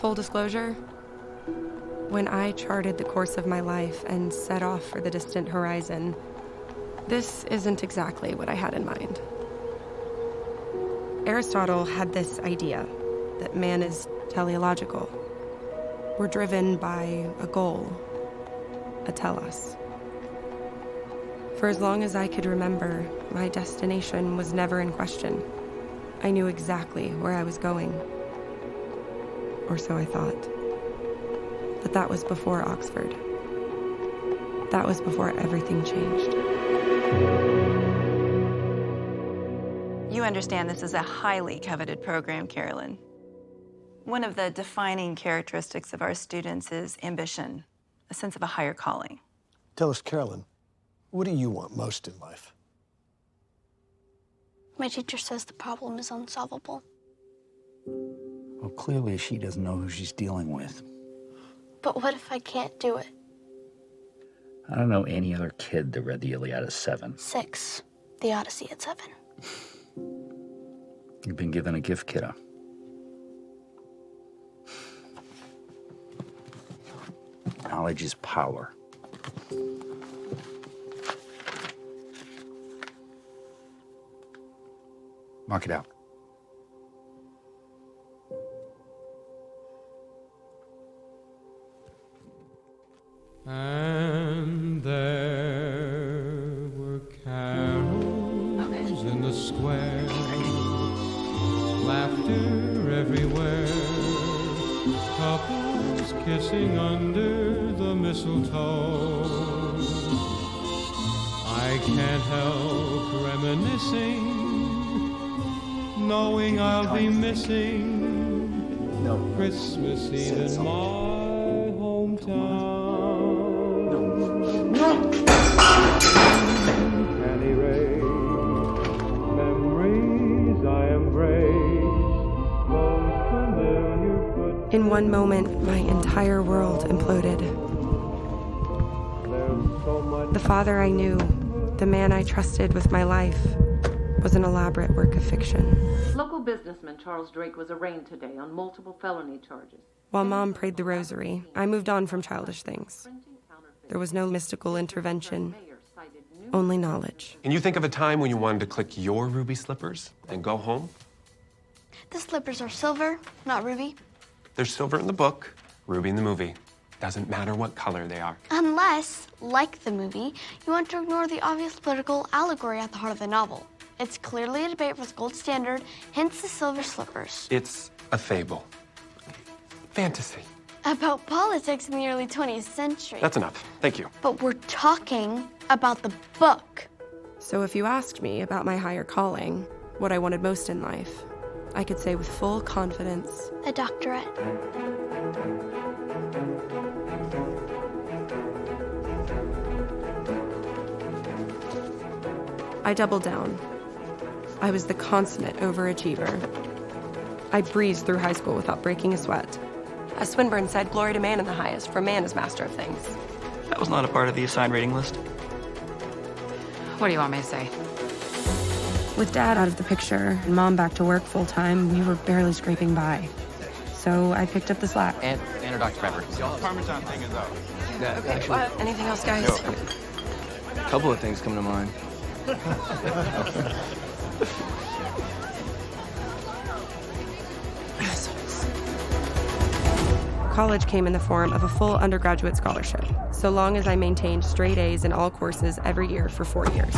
Full disclosure, when I charted the course of my life and set off for the distant horizon, this isn't exactly what I had in mind. Aristotle had this idea that man is teleological. We're driven by a goal, a telos. For as long as I could remember, my destination was never in question. I knew exactly where I was going. Or so I thought. But that was before Oxford. That was before everything changed. You understand this is a highly coveted program, Carolyn. One of the defining characteristics of our students is ambition, a sense of a higher calling. Tell us, Carolyn, what do you want most in life? My teacher says the problem is unsolvable. Well, clearly she doesn't know who she's dealing with. But what if I can't do it? I don't know any other kid that read the Iliad at 7. 6. The Odyssey at 7. You've been given a gift, kiddo. Knowledge is power. Mark it out. And there were carols in the square, laughter everywhere, couples kissing under the mistletoe. I can't help reminiscing, knowing I'll be missing Christmas Eve in my hometown. In one moment, my entire world imploded. The father I knew, the man I trusted with my life, was an elaborate work of fiction. Local businessman Charles Drake was arraigned today on multiple felony charges. While Mom prayed the rosary, I moved on from childish things. There was no mystical intervention, only knowledge. Can you think of a time when you wanted to click your ruby slippers and go home? The slippers are silver, not ruby. There's silver in the book, ruby in the movie. Doesn't matter what color they are. Unless, like the movie, you want to ignore the obvious political allegory at the heart of the novel. It's clearly a debate for the gold standard, hence the silver slippers. It's a fable. Fantasy. About politics in the early 20th century. That's enough. Thank you. But we're talking about the book. So if you asked me about my higher calling, what I wanted most in life, I could say with full confidence, a doctorate. I doubled down. I was the consummate overachiever. I breezed through high school without breaking a sweat. As Swinburne said, glory to man in the highest, for man is master of things. That was not a part of the assigned rating list. What do you want me to say? With Dad out of the picture and Mom back to work full-time, we were barely scraping by. So I picked up the slack. And a Dr. Pepper. Parmesan thing is out. Okay, anything else, guys? A couple of things come to mind. College came in the form of a full undergraduate scholarship, so long as I maintained straight A's in all courses every year for 4 years.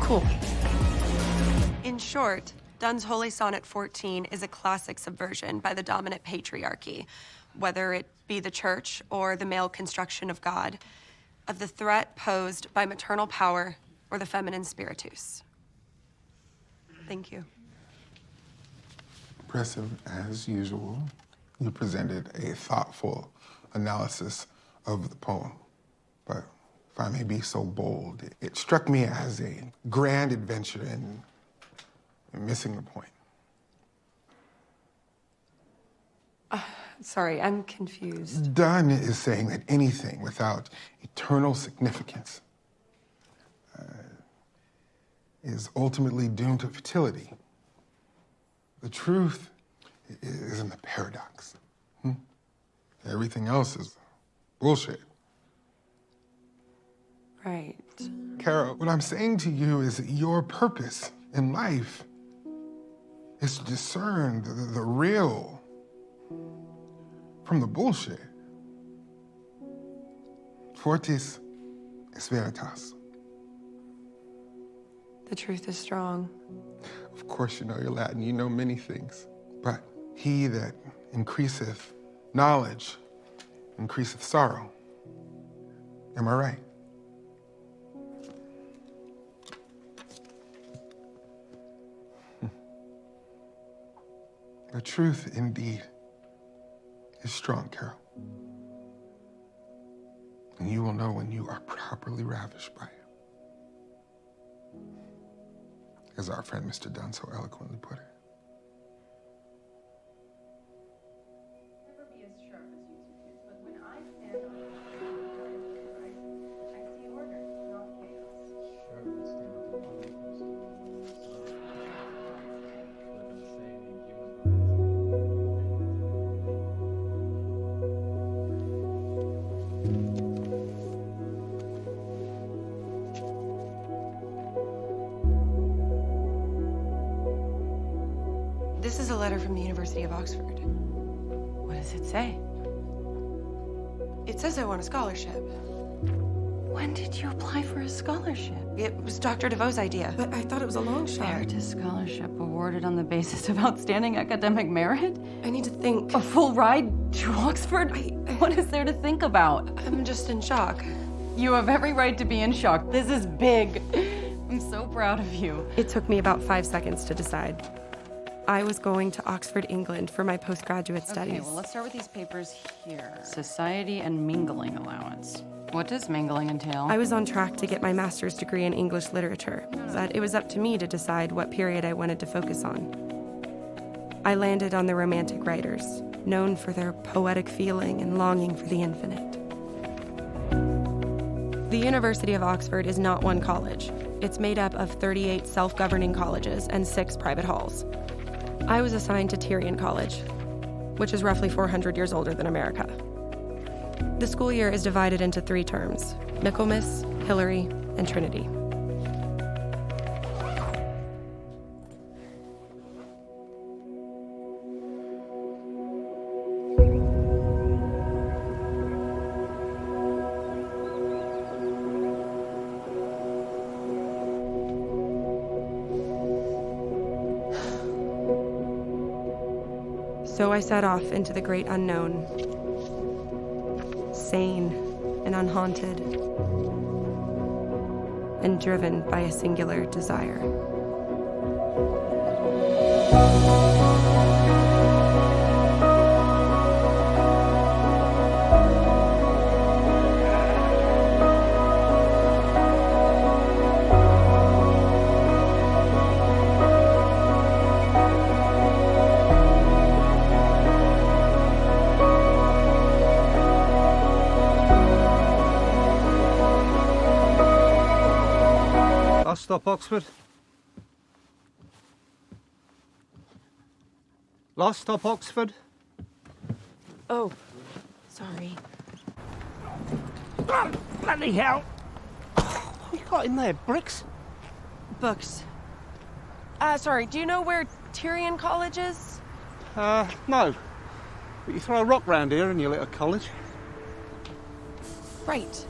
Cool. In short, Donne's Holy Sonnet 14 is a classic subversion by the dominant patriarchy, whether it be the church or the male construction of God, of the threat posed by maternal power or the feminine spiritus. Thank you. Impressive as usual. You presented a thoughtful analysis of the poem. But if I may be so bold, it struck me as a grand adventure in missing the point. Sorry, I'm confused. Donne is saying that anything without eternal significance is ultimately doomed to futility. The truth is in the paradox. Everything else is bullshit. Right. Kara, what I'm saying to you is that your purpose in life is to discern the real from the bullshit. Fortis is veritas. The truth is strong. Of course, you know your Latin, you know many things. But he that increaseth knowledge increaseth sorrow. Am I right? The truth indeed is strong, Carol. And you will know when you are properly ravished by it. As our friend Mr. Dunn so eloquently put it. Never be as sharp as you two kids, but when I stand on I see order, not chaos. This is a letter from the University of Oxford. What does it say? It says I want a scholarship. When did you apply for a scholarship? It was Dr. DeVoe's idea, but I thought it was a long shot. Emeritus scholarship awarded on the basis of outstanding academic merit? I need to think. A full ride to Oxford? What is there to think about? I'm just in shock. You have every right to be in shock. This is big. I'm so proud of you. It took me about 5 seconds to decide. I was going to Oxford, England for my postgraduate studies. Okay, well, let's start with these papers here. Society and mingling allowance. What does mingling entail? I was on track to get my master's degree in English literature, but it was up to me to decide what period I wanted to focus on. I landed on the Romantic writers, known for their poetic feeling and longing for the infinite. The University of Oxford is not one college. It's made up of 38 self-governing colleges and 6 private halls. I was assigned to Tyrian College, which is roughly 400 years older than America. The school year is divided into 3 terms: Michaelmas, Hilary, and Trinity. So I set off into the great unknown, sane and unhaunted, and driven by a singular desire. Last stop, Oxford. Last stop, Oxford. Oh, sorry. Oh, bloody hell! What you got in there? Bricks? Books. Sorry, do you know where Tyrian College is? No. But you throw a rock round here and you'll hit a college. Right.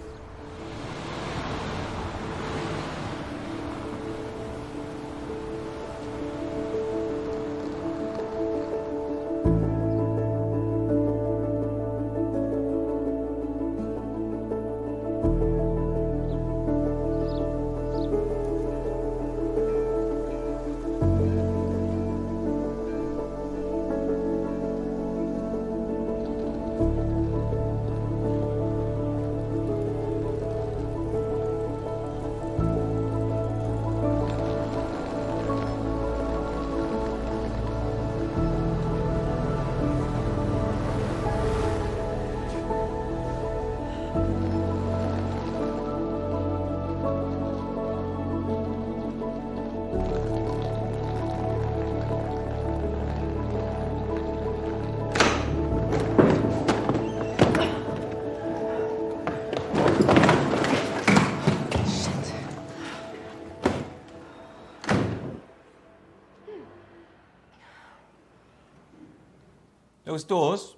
Those doors,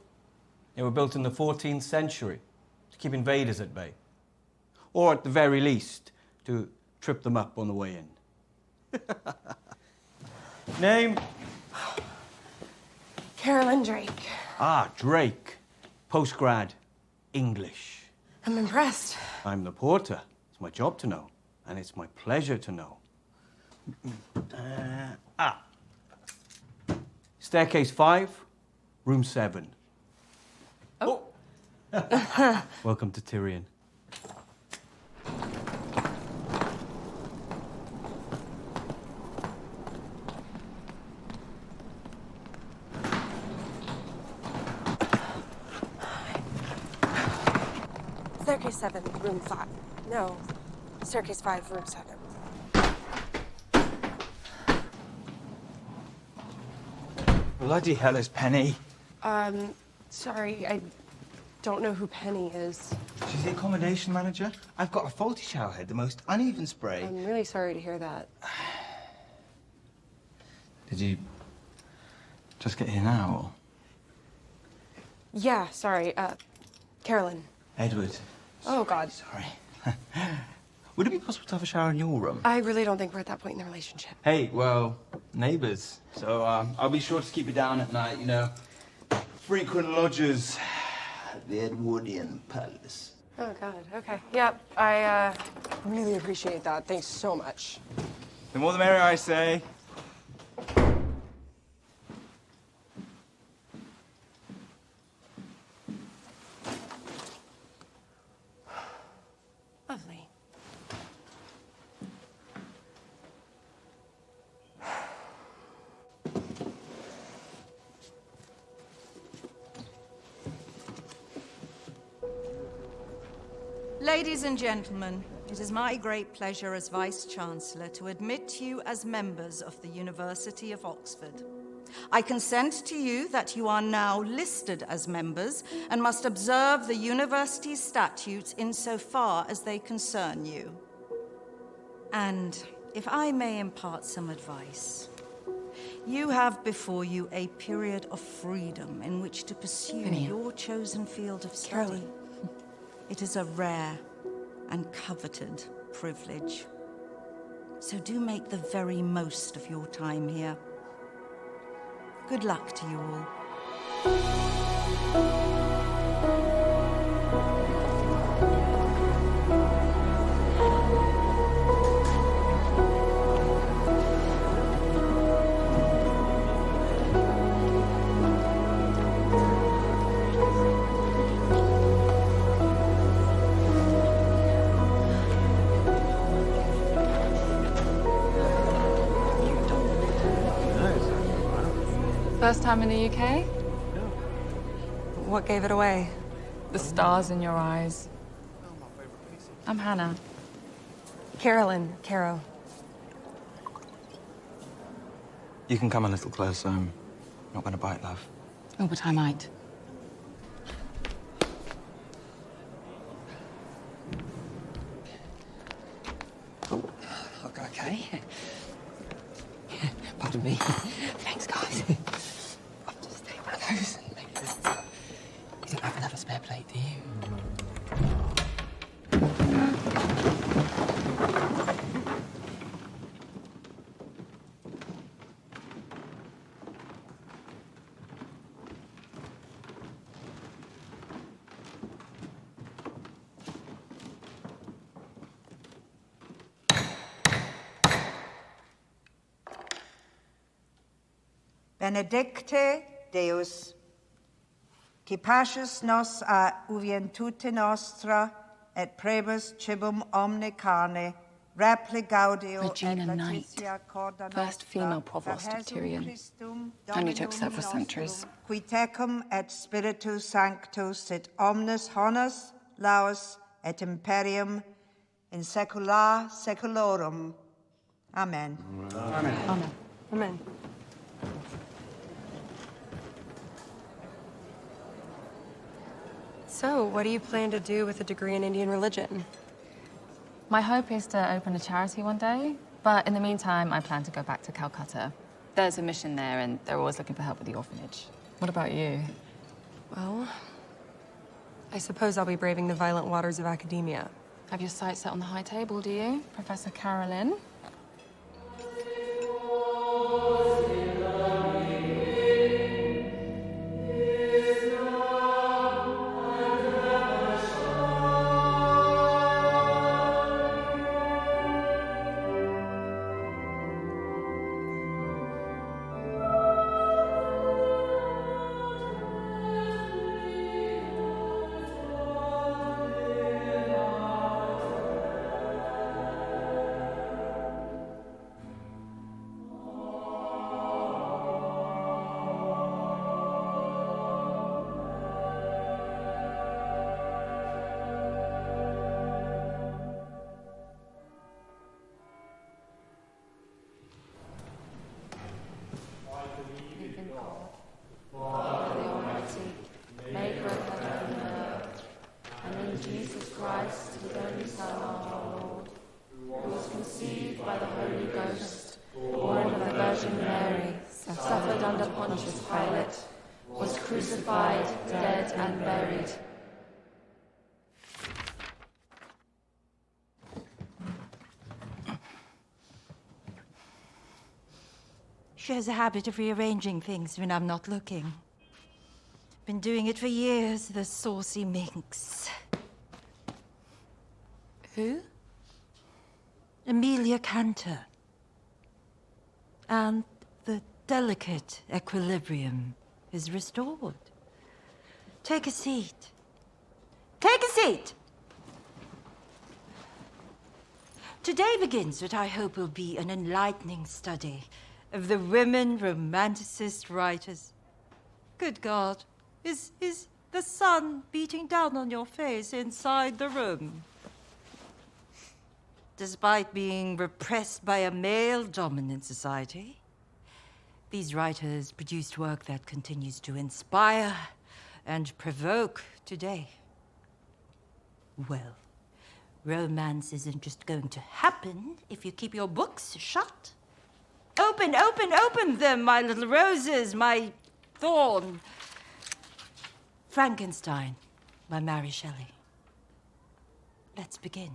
they were built in the 14th century to keep invaders at bay. Or at the very least, to trip them up on the way in. Name? Carolyn Drake. Ah, Drake. Postgrad, English. I'm impressed. I'm the porter. It's my job to know, and it's my pleasure to know. Staircase 5, room 7. Oh! Welcome to Tyrion. Staircase 7, room 5. No, staircase 5, room 7. Bloody hell is Penny. Sorry, I don't know who Penny is. She's the accommodation manager. I've got a faulty shower head, the most uneven spray. I'm really sorry to hear that. Did you just get here now, or? Yeah, sorry, Carolyn. Edward. Oh, God. Sorry. Would it be possible to have a shower in your room? I really don't think we're at that point in the relationship. Hey, well, neighbours. So I'll be sure to keep you down at night, you know. Frequent lodgers at the Edwardian Palace. Oh, God, okay. Yep, I really appreciate that. Thanks so much. The more the merrier, I say. Lovely. Ladies and gentlemen, it is my great pleasure as Vice-Chancellor to admit you as members of the University of Oxford. I consent to you that you are now listed as members and must observe the university's statutes insofar as they concern you. And if I may impart some advice, you have before you a period of freedom in which to pursue your chosen field of study. Carolyn. It is a rare and coveted privilege. So do make the very most of your time here. Good luck to you all. First time in the UK? What gave it away? The stars in your eyes. I'm Hannah. Carolyn, Caro. You can come a little closer. I'm not going to bite, love. Oh, but I might. Look, okay. Pardon me. Thanks, guys. I'll just take one of those and make this. You don't have another spare plate, do you? Benedicte Deus, qui pasces nos a uvientute nostra, et prebus cibum omne carne, repli gaudio Regina et Knight, letitia corda first nostra, female provost of per Tyrion. Christum Only took Dominum several nostrum, centuries. Qui tecum et spiritus sanctus sit omnes honors, laus et imperium in saecula saeculorum. Amen. Amen. Amen. Amen. So, what do you plan to do with a degree in Indian religion? My hope is to open a charity one day, but in the meantime, I plan to go back to Calcutta. There's a mission there, and they're always looking for help with the orphanage. What about you? Well, I suppose I'll be braving the violent waters of academia. Have your sights set on the high table, do you, Professor Carolyn? She has a habit of rearranging things when I'm not looking. Been doing it for years, the saucy minx. Who? Amelia Cantor. And the delicate equilibrium is restored. Take a seat. Take a seat! Today begins what I hope will be an enlightening study of the women romanticist writers. Good God, is the sun beating down on your face inside the room? Despite being repressed by a male-dominant society, these writers produced work that continues to inspire and provoke today. Well, romance isn't just going to happen if you keep your books shut. Open, open, open them, my little roses, my thorn. Frankenstein by Mary Shelley. Let's begin.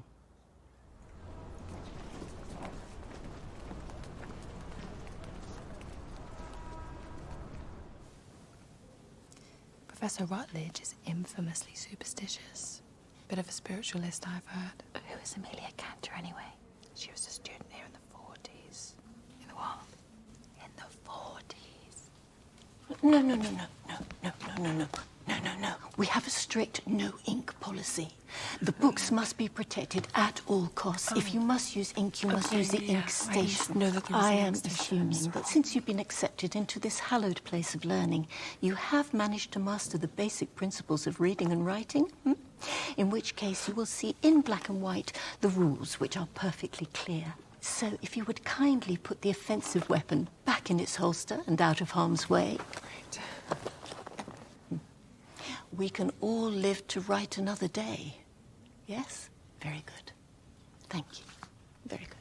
Professor Rutledge is infamously superstitious. Bit of a spiritualist, I've heard. Who is Amelia Cantor, anyway? She was a student here in the 40s. In the what? In the 40s. No. We have a strict no-ink policy. The books must be protected at all costs. If you must use ink, you must use the ink station. I am assuming that since you've been accepted into this hallowed place of learning, you have managed to master the basic principles of reading and writing. In which case, you will see in black and white the rules, which are perfectly clear. So if you would kindly put the offensive weapon back in its holster and out of harm's way. We can all live to write another day. Yes? Very good. Thank you. Very good.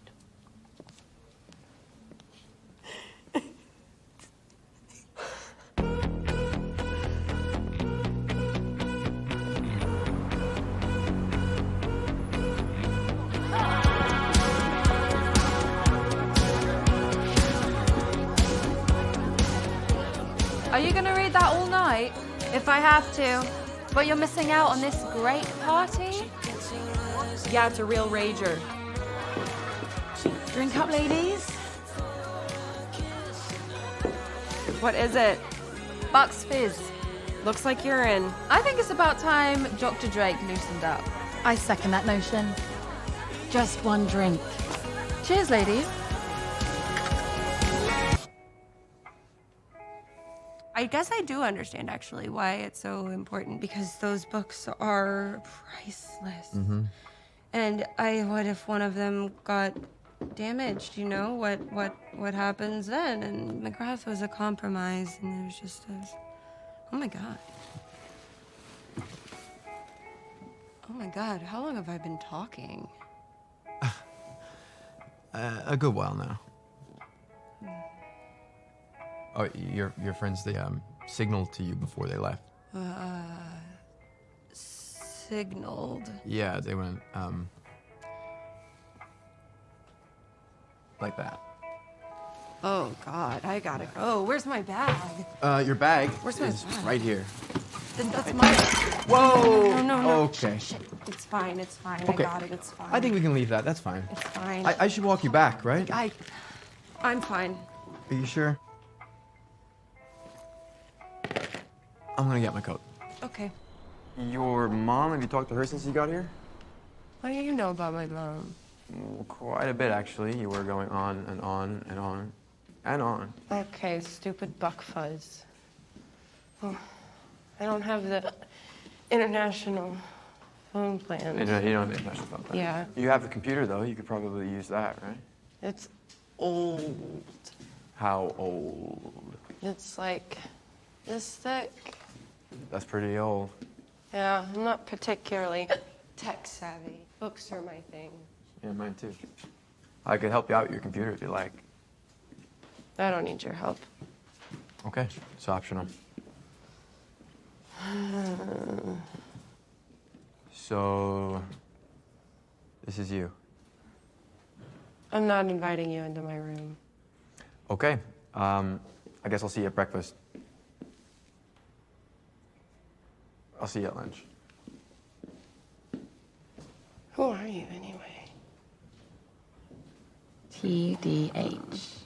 Are you gonna read that all night? If I have to. But you're missing out on this great party. Yeah, it's a real rager. Drink up, ladies. What is it? Bucks Fizz. Looks like you're in. I think it's about time Dr. Drake loosened up. I second that notion. Just one drink. Cheers, ladies. I guess I do understand, actually, why it's so important, because those books are priceless. Mm-hmm. And what if one of them got damaged, you know? What happens then? And McGrath was a compromise, and there's just a... Oh, my God. Oh my God, how long have I been talking? A good while now. Oh, your friends, they signaled to you before they left. Signaled. Yeah, they went, like that. Oh God, I gotta go. Where's my bag? Your bag Where's my is bag? right here. Then that's my. Whoa! No. Okay. Shit. It's fine. It's fine. Okay. I got it. It's fine. I think we can leave that. That's fine. It's fine. I should walk you back, right? I'm fine. Are you sure? I'm gonna get my coat. Okay. Your mom, have you talked to her since you got here? What do you know about my mom? Quite a bit, actually. You were going on and on and on and on. Okay, stupid buck fuzz. Oh, I don't have the international phone plan. You don't have the international phone plan? Yeah. You have the computer, though. You could probably use that, right? It's old. How old? It's like this thick. That's pretty old. Yeah, I'm not particularly tech savvy. Books are my thing. Yeah, mine too. I could help you out with your computer if you like. I don't need your help. Okay, it's optional. So, this is you. I'm not inviting you into my room. Okay, I guess I'll see you at breakfast. I'll see you at lunch. Who are you anyway? TDH.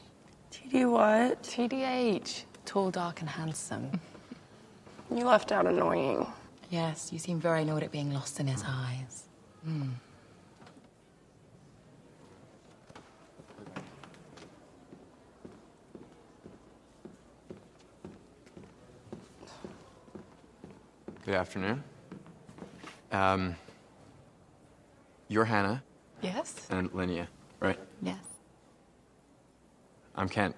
TD what? TDH. Tall, dark, and handsome. You left out annoying. Yes, you seem very annoyed at being lost in his eyes. Good afternoon. You're Hannah. Yes? And Linnea, right? Yes. I'm Kent.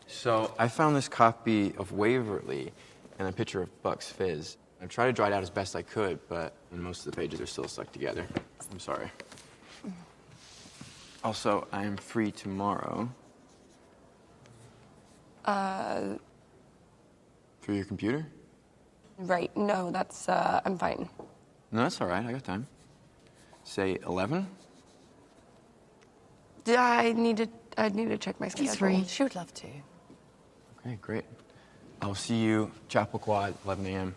So I found this copy of Waverly and a picture of Buck's Fizz. I tried to dry it out as best I could, but most of the pages are still stuck together. I'm sorry. Also, I am free tomorrow. For your computer? Right. No, that's, I'm fine. No, that's all right. I got time. Say 11? I'd need to check my schedule. He's free. She would love to. Okay, great. I'll see you, Chapel Quad, 11 a.m.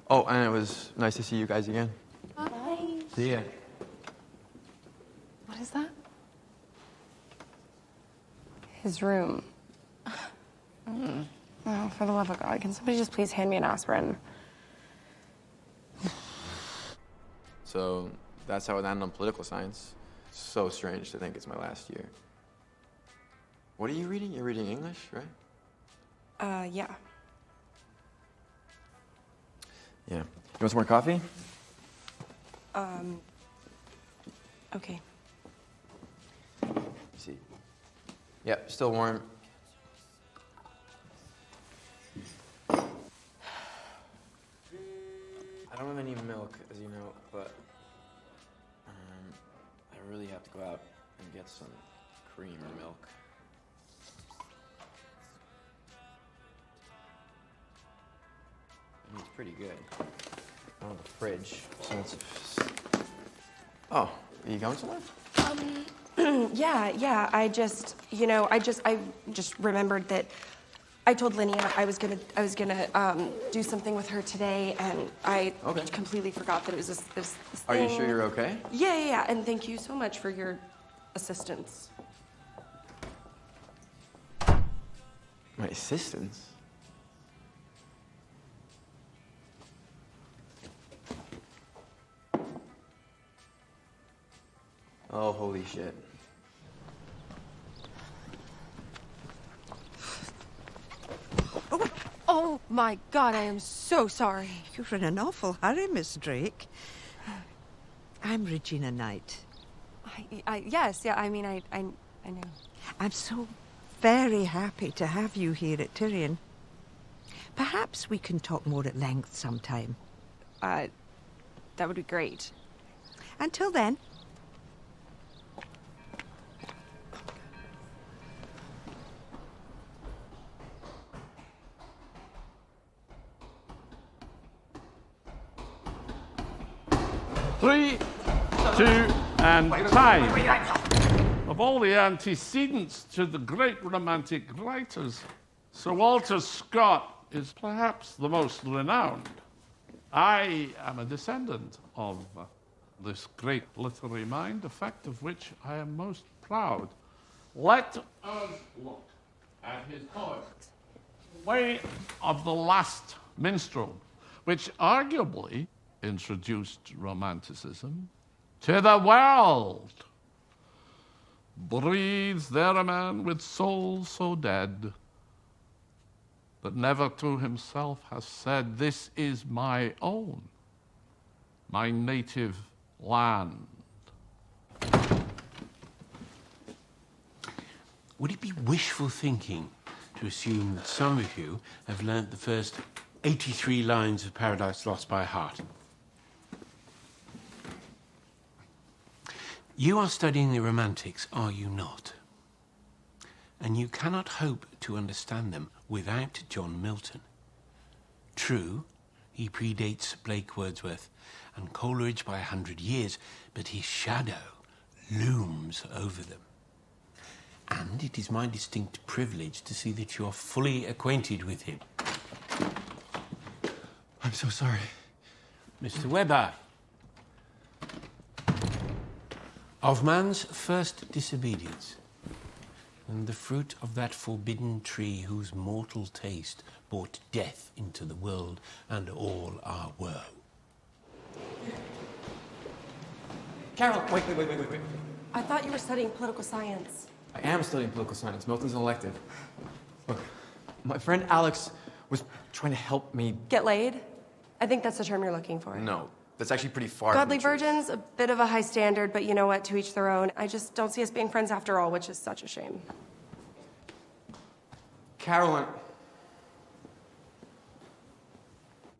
Oh, and it was nice to see you guys again. Bye. See ya. What is that? His room. Oh, for the love of God, can somebody just please hand me an aspirin? So that's how it ended on political science. So strange to think it's my last year. What are you reading? You're reading English, right? Yeah. Yeah. You want some more coffee? Okay. See. Yep, still warm. I don't have any milk, as you know, but I really have to go out and get some cream or milk. I mean, it's pretty good. I don't have a fridge, so it's... Oh, are you going somewhere? Yeah, I just remembered that I told Linnea I was gonna do something with her today, and I completely forgot that it was this thing. Are you sure you're okay? Yeah, and thank you so much for your assistance. My assistance? Oh, holy shit. Oh, my God, I am so sorry. You're in an awful hurry, Miss Drake. I'm Regina Knight. Yes, I mean, I know. I'm so very happy to have you here at Tyrion. Perhaps we can talk more at length sometime. That would be great. Until then. Three, two, and time. Of all the antecedents to the great romantic writers, Sir Walter Scott is perhaps the most renowned. I am a descendant of this great literary mind, a fact of which I am most proud. Let us look at his poem, Way of the Last Minstrel, which arguably introduced Romanticism to the world. Breathes there a man with soul so dead, but never to himself has said, this is my own, my native land. Would it be wishful thinking to assume that some of you have learnt the first 83 lines of Paradise Lost by heart? You are studying the Romantics, are you not? And you cannot hope to understand them without John Milton. True, he predates Blake Wordsworth and Coleridge by 100 years, but his shadow looms over them. And it is my distinct privilege to see that you are fully acquainted with him. I'm so sorry. Mr. Webber. Of man's first disobedience, and the fruit of that forbidden tree whose mortal taste brought death into the world and all our woe. Carol, wait. I thought you were studying political science. I am studying political science. Milton's an elective. Look, my friend Alex was trying to help me. Get laid? I think that's the term you're looking for. No, that's actually pretty far. Godly virgins, a bit of a high standard, but you know what? To each their own. I just don't see us being friends after all, which is such a shame. Carolyn.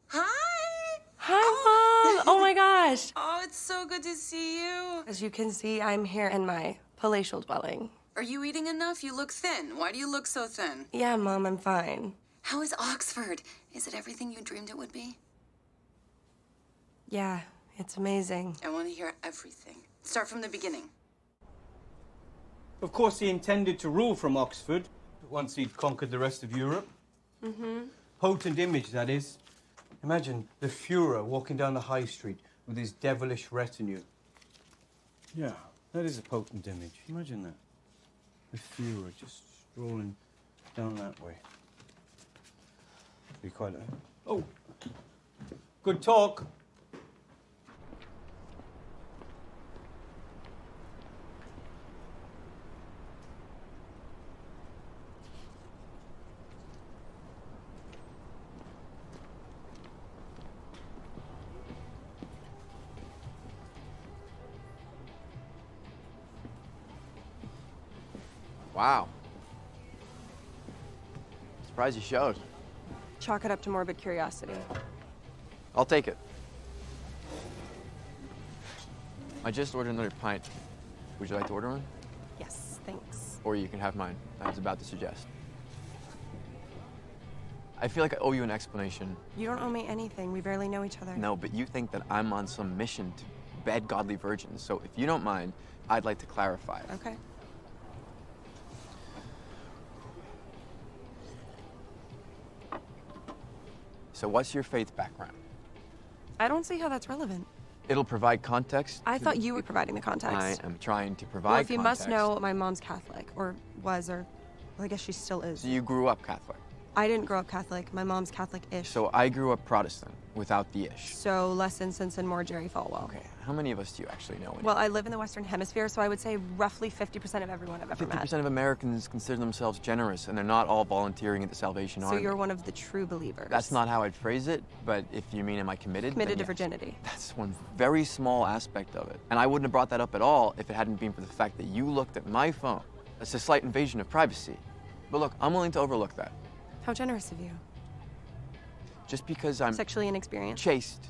Hi, Mom! Oh my gosh! Oh, it's so good to see you. As you can see, I'm here in my palatial dwelling. Are you eating enough? You look thin. Why do you look so thin? Yeah, Mom, I'm fine. How is Oxford? Is it everything you dreamed it would be? Yeah, it's amazing. I want to hear everything. Start from the beginning. Of course, he intended to rule from Oxford once he'd conquered the rest of Europe. Mm-hmm. Potent image, that is. Imagine the Führer walking down the high street with his devilish retinue. Yeah, that is a potent image. Imagine that. The Führer just strolling down that way. Be quite a... Oh! Good talk. Wow. Surprised you showed. Chalk it up to morbid curiosity. I'll take it. I just ordered another pint. Would you like to order one? Yes, thanks. Or you can have mine. I was about to suggest. I feel like I owe you an explanation. You don't owe me anything. We barely know each other. No, but you think that I'm on some mission to bed godly virgins. So if you don't mind, I'd like to clarify. Okay. So what's your faith background? I don't see how that's relevant. It'll provide context. I thought you were providing the context. I am trying to provide Well, if you context. must know, my mom's Catholic, or was, or well, I guess she still is. So you grew up Catholic? I didn't grow up Catholic. My mom's Catholic-ish. So I grew up Protestant, without the ish. So less incense and more Jerry Falwell. Okay, how many of us do you actually know? Well, I live in the Western Hemisphere, so I would say roughly 50% of everyone I've ever met. 50% of Americans consider themselves generous, and they're not all volunteering at the Salvation So Army. you're one of the true believers. That's not how I'd phrase it, but if you mean am I committed? Committed then to yes. virginity. That's one very small aspect of it. And I wouldn't have brought that up at all if it hadn't been for the fact that you looked at my phone. That's a slight invasion of privacy. But look, I'm willing to overlook that. How generous of you. just because I'm Sexually inexperienced? chaste,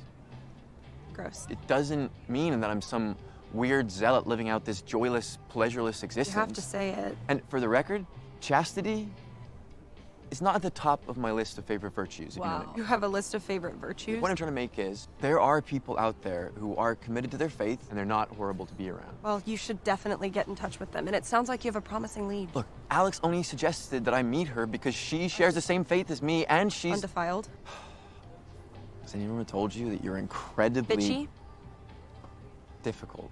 Gross. it doesn't mean that I'm some weird zealot living out this joyless, pleasureless You existence. have to say it. And for the record, chastity is not at the top of my list of favorite virtues. If you know what I mean. You have a list of favorite virtues? What I'm trying to make is, there are people out there who are committed to their faith, and they're not horrible to be around. Well, you should definitely get in touch with them, and it sounds like you have a promising lead. Look, Alex only suggested that I meet her because she shares the same faith as me, and she's... Undefiled? Has anyone ever told you that you're incredibly... Bitchy? difficult?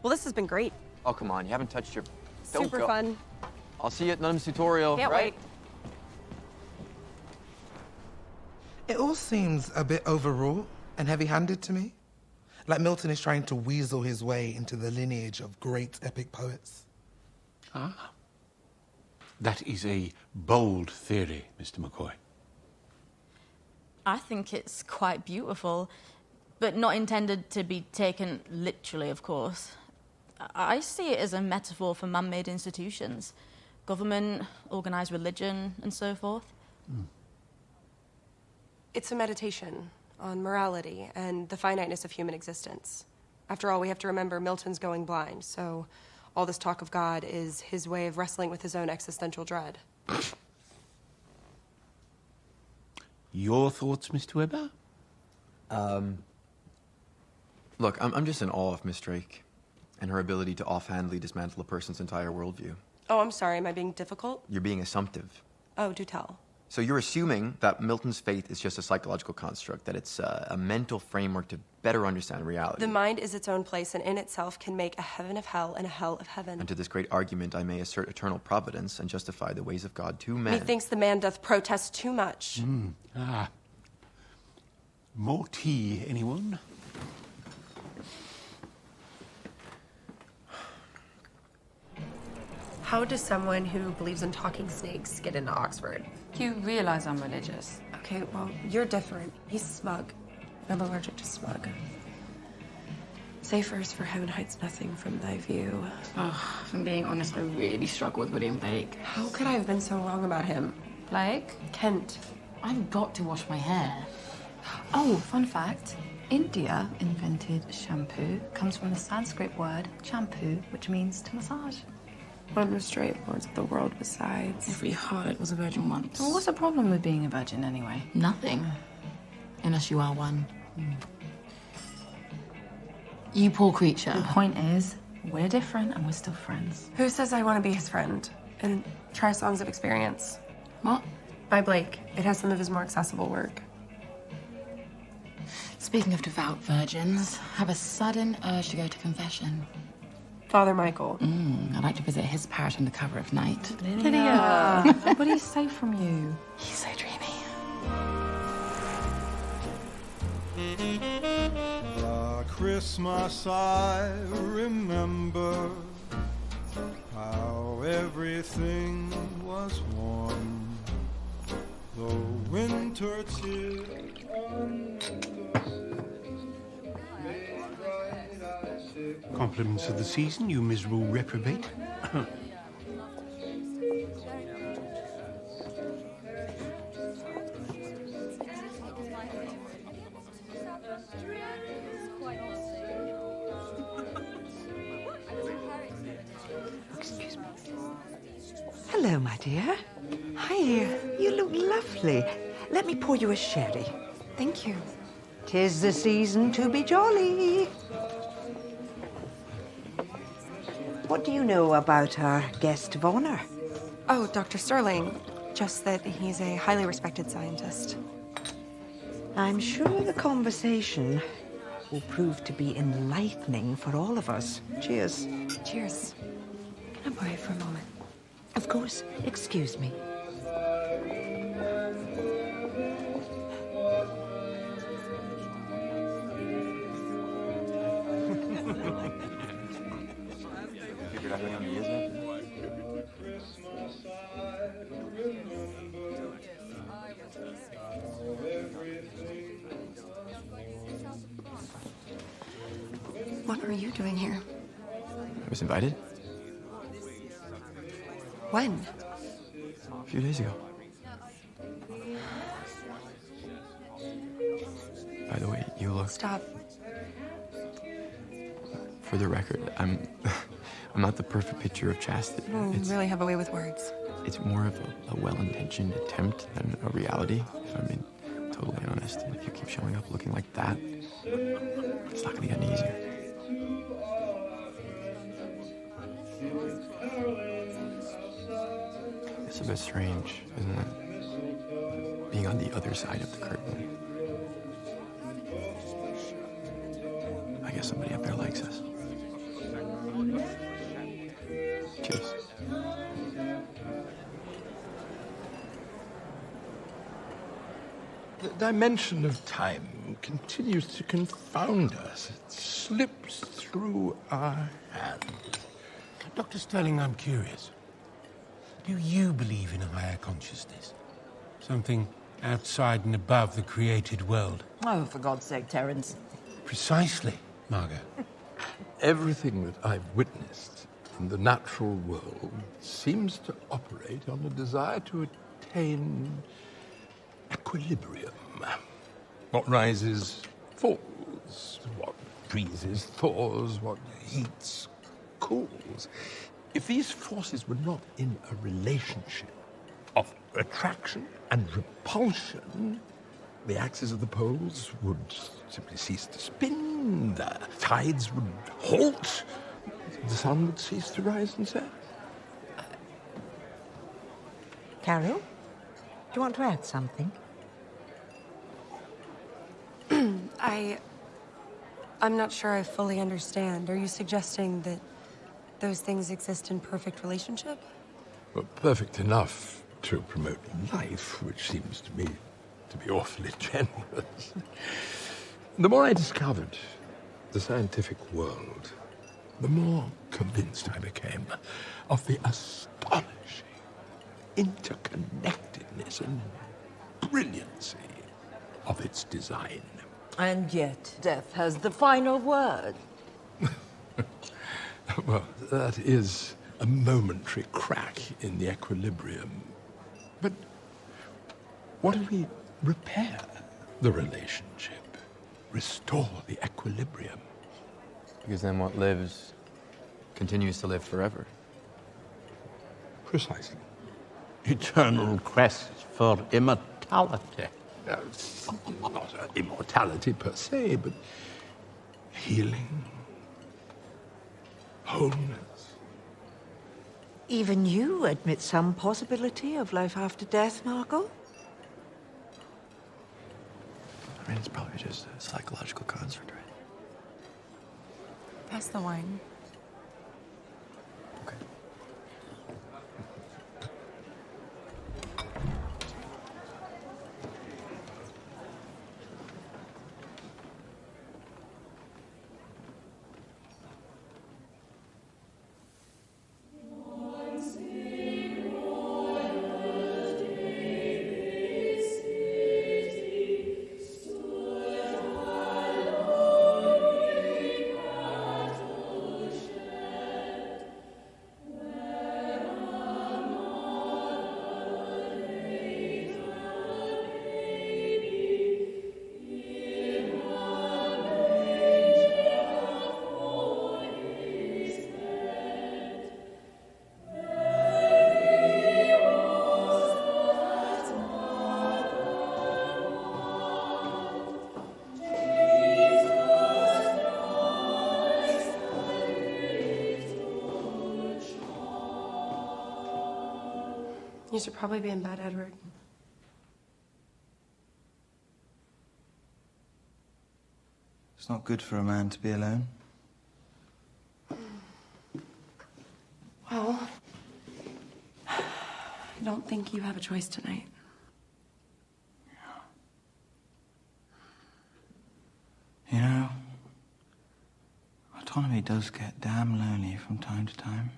Well, this has been great. Oh, come on, you haven't touched your... Don't Super go. fun. I'll see you at Nunham's tutorial, Can't right? wait. It all seems a bit overwrought and heavy-handed to me. Like Milton is trying to weasel his way into the lineage of great epic poets. Ah. That is a bold theory, Mr. McCoy. I think it's quite beautiful, but not intended to be taken literally, of course. I see it as a metaphor for man-made institutions. Government, organized religion, and so forth. It's a meditation on morality and the finiteness of human existence. After all, we have to remember Milton's going blind, so all this talk of God is his way of wrestling with his own existential dread. Your thoughts, Mr. Webber? Look, I'm just in awe of Miss Drake and her ability to offhandedly dismantle a person's entire worldview. Oh, I'm sorry, am I being difficult? You're being assumptive. Oh, do tell. So you're assuming that Milton's faith is just a psychological construct, that it's a mental framework to better understand reality. The mind is its own place and in itself can make a heaven of hell and a hell of heaven. And to this great argument, I may assert eternal providence and justify the ways of God to men. Methinks the man doth protest too much. More tea, anyone? How does someone who believes in talking snakes get into Oxford? You realize I'm religious. Okay, well, you're different. He's smug. I'm allergic to smug. Say first, for heaven hides nothing from thy view. Oh, if I'm being honest, I really struggle with William Blake. How could I have been so wrong about him? Blake? Kent. I've got to wash my hair. Oh, fun fact. India invented shampoo. Comes from the Sanskrit word shampoo, which means to massage. One was straight, lords of the world besides. Every harlot was a virgin once. Well, what's the problem with being a virgin anyway? Nothing. Unless you are one. You poor creature. The point is, we're different and we're still friends. Who says I want to be his friend and try Songs of Experience? What? By Blake. It has some of his more accessible work. Speaking of devout virgins, have a sudden urge to go to confession. Father Michael. I'd like to visit his parish on the cover of Night. Lydia. Nobody's safe from you. He's so dreamy. The Christmas I remember, how everything was warm. The winter chill on Compliments of the season, you miserable reprobate. Excuse me. Hello, my dear. Hi. You look lovely. Let me pour you a sherry. Thank you. 'Tis the season to be jolly. What do you know about our guest of honor? Oh, Dr. Sterling. Just that he's a highly respected scientist. I'm sure the conversation will prove to be enlightening for all of us. Cheers. Cheers. Can I borrow you for a moment? Of course. Excuse me. Figured out who he is after. What are you doing here? I was invited When? a few days ago. By the way, you look... Stop. For the record, I'm not the perfect picture of chastity. You really have a way with words. It's more of a well-intentioned attempt than a reality, if I'm being totally honest. And if you keep showing up looking like that, it's not gonna get any easier. It's a bit strange, isn't it? Being on the other side of the curtain. I guess somebody up there likes us. Cheers. The dimension of time continues to confound us. It slips through our hands. Dr. Sterling, I'm curious. Do you believe in a higher consciousness? Something outside and above the created world? Oh, for God's sake, Terence. Precisely, Margot. Everything that I've witnessed in the natural world seems to operate on a desire to attain equilibrium. What rises falls, what freezes thaws, what heats cools. If these forces were not in a relationship of attraction and repulsion, the axes of the poles would simply cease to spin, the tides would halt, the sun would cease to rise and set. Carol, do you want to add something? I'm not sure I fully understand. Are you suggesting that those things exist in perfect relationship? Well, perfect enough to promote life, which seems to me to be awfully generous. The more I discovered the scientific world, the more convinced I became of the astonishing interconnectedness and brilliancy of its design. And yet, death has the final word. Well, that is a momentary crack in the equilibrium. But what if we repair the relationship, restore the equilibrium? Because then what lives continues to live forever. Precisely. Eternal quest for immortality. Not immortality per se, but healing, wholeness. Even you admit some possibility of life after death, Margot? I mean, it's probably just a psychological construct, right? Pass the wine. You should probably be in bed, Edward. It's not good for a man to be alone. Well, I don't think you have a choice tonight. You know, autonomy does get damn lonely from time to time.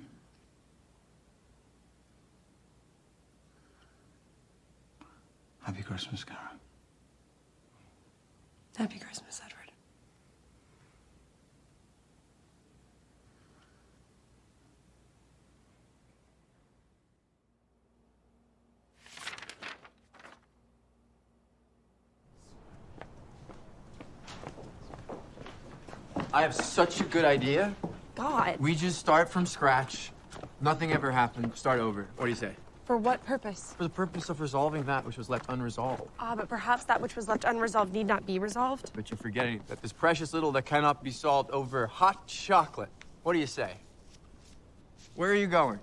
Happy Christmas, Karen. Happy Christmas, Edward. I have such a good idea. God. We just start from scratch. Nothing ever happened. Start over. What do you say? For what purpose? For the purpose of resolving that which was left unresolved. Ah, but perhaps that which was left unresolved need not be resolved. But you're forgetting that there's precious little that cannot be solved over hot chocolate. What do you say? Where are you going?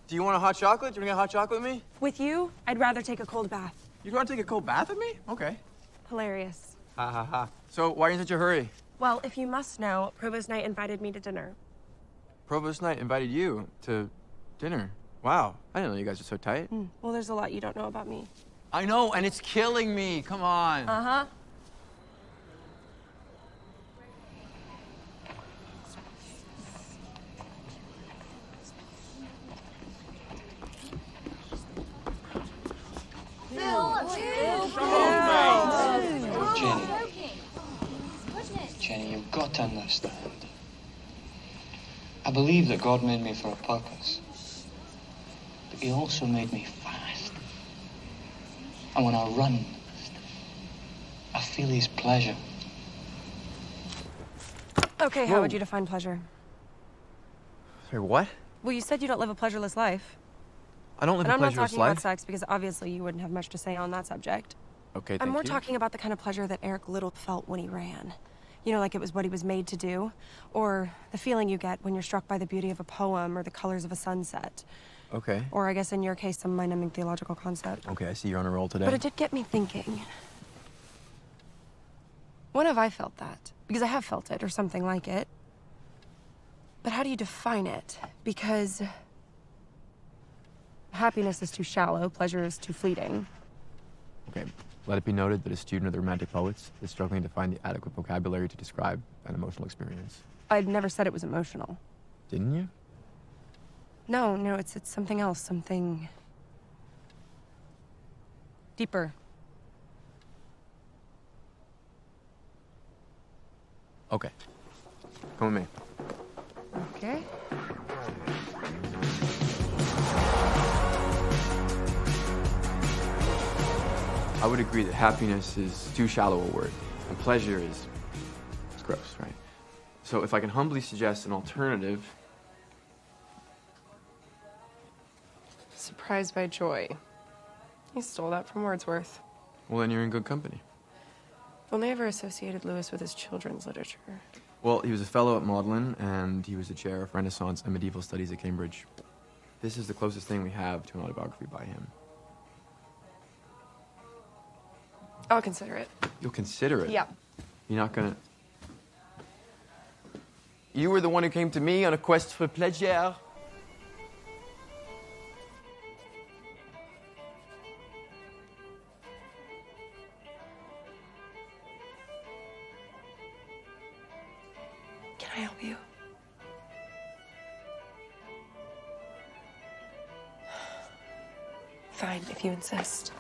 Do you want a hot chocolate? Do you want to get hot chocolate with me? With you, I'd rather take a cold bath. You'd want to take a cold bath with me? Okay. Hilarious. Ha ha ha. So why are you in such a hurry? Well, if you must know, Provost Knight invited me to dinner. Provost Knight invited you to dinner. Wow. I didn't know you guys were so tight. Well, there's a lot you don't know about me. I know, and it's killing me. Come on. Uh-huh. Jenny, you've got to understand. I believe that God made me for a purpose. But he also made me fast. And when I run, I feel his pleasure. Okay, how would you define pleasure? Sorry, what? Well, you said you don't live a pleasureless life. I don't live And a I'm not pleasureless talking life. about sex because obviously you wouldn't have much to say on that subject. Okay, I'm thank more you. talking about the kind of pleasure that Eric Little felt when he ran. You know, like it was what he was made to do. Or the feeling you get when you're struck by the beauty of a poem or the colors of a sunset. Okay. Or I guess in your case, some mind-numbing theological concept. Okay, I see you're on a roll today. But it did get me thinking. When have I felt that? Because I have felt it, or something like it. But how do you define it? Because happiness is too shallow, pleasure is too fleeting. Okay. Let it be noted that a student of the Romantic poets is struggling to find the adequate vocabulary to describe an emotional experience. I'd never said it was emotional. Didn't you? No, it's something else, something deeper. Okay. Come with me. Okay. I would agree that happiness is too shallow a word, and pleasure is gross, right? So if I can humbly suggest an alternative. Surprised by joy. You stole that from Wordsworth. Well, then you're in good company. I've only ever associated Lewis with his children's literature. Well, he was a fellow at Magdalen, and he was the chair of Renaissance and Medieval Studies at Cambridge. This is the closest thing we have to an autobiography by him. I'll consider it. You'll consider it? Yeah. You're not gonna... You were the one who came to me on a quest for pleasure. Can I help you? Fine, if you insist.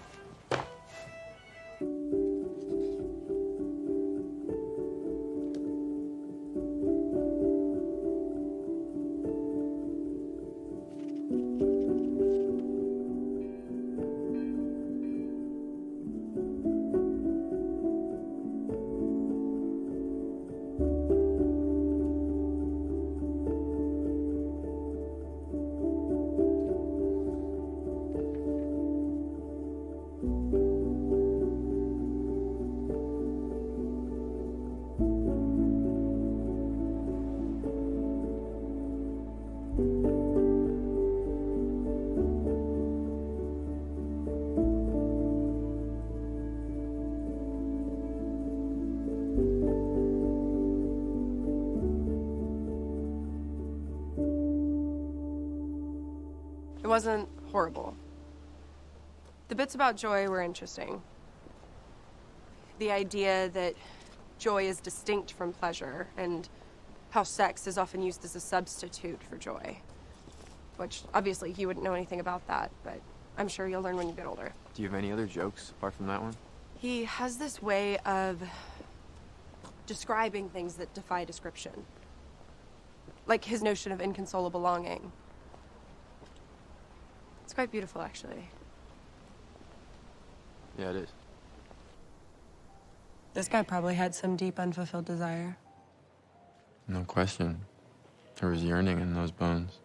It wasn't horrible. The bits about joy were interesting. The idea that joy is distinct from pleasure, and how sex is often used as a substitute for joy. Which, obviously, you wouldn't know anything about that, but I'm sure you'll learn when you get older. Do you have any other jokes apart from that one? He has this way of describing things that defy description. Like his notion of inconsolable longing. It's quite beautiful, actually. Yeah, it is. This guy probably had some deep, unfulfilled desire. No question. There was yearning in those bones.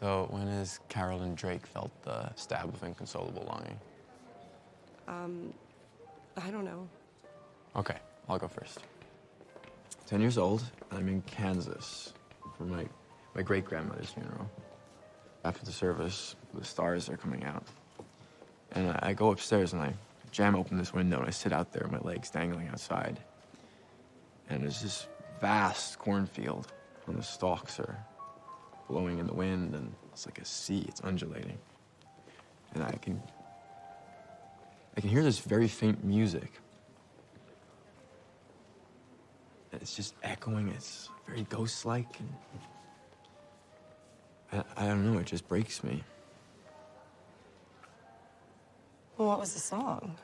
So when has Carolyn Drake felt the stab of inconsolable longing? I don't know. Okay, I'll go first. 10 years old, I'm in Kansas for my great-grandmother's funeral. After the service, the stars are coming out. And I go upstairs and I jam open this window and I sit out there, my legs dangling outside. And there's this vast cornfield, and the stalks are blowing in the wind, and it's like a sea, it's undulating. And I can hear this very faint music. And it's just echoing, it's very ghost-like. And I don't know, it just breaks me. Well, what was the song?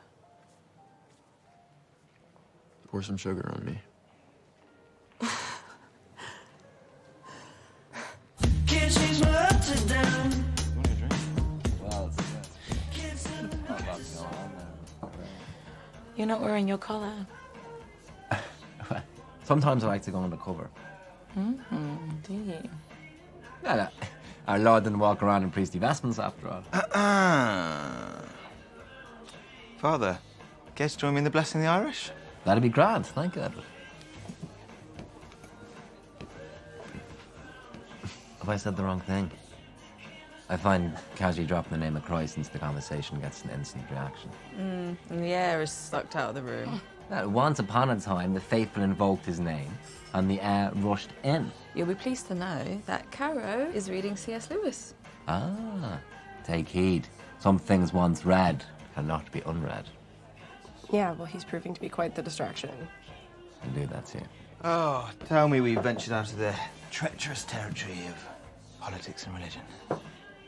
Pour some sugar on me. Can't change my ups and downs. You're not wearing your collar. Sometimes I like to go undercover. Do you? Yeah, our Lord didn't walk around in priestly vestments after all. Father, guess join me in the blessing the Irish? That'd be grand. Thank you, Edward. Have I said the wrong thing? I find casually dropping the name of Christ into the conversation gets an instant reaction. And the air is sucked out of the room. Once upon a time, the faithful invoked his name, and the air rushed in. You'll be pleased to know that Caro is reading C.S. Lewis. Ah, take heed. Some things once read cannot be unread. Yeah, well, he's proving to be quite the distraction. Indeed, that's it. Oh, tell me we've ventured out of the treacherous territory of politics and religion.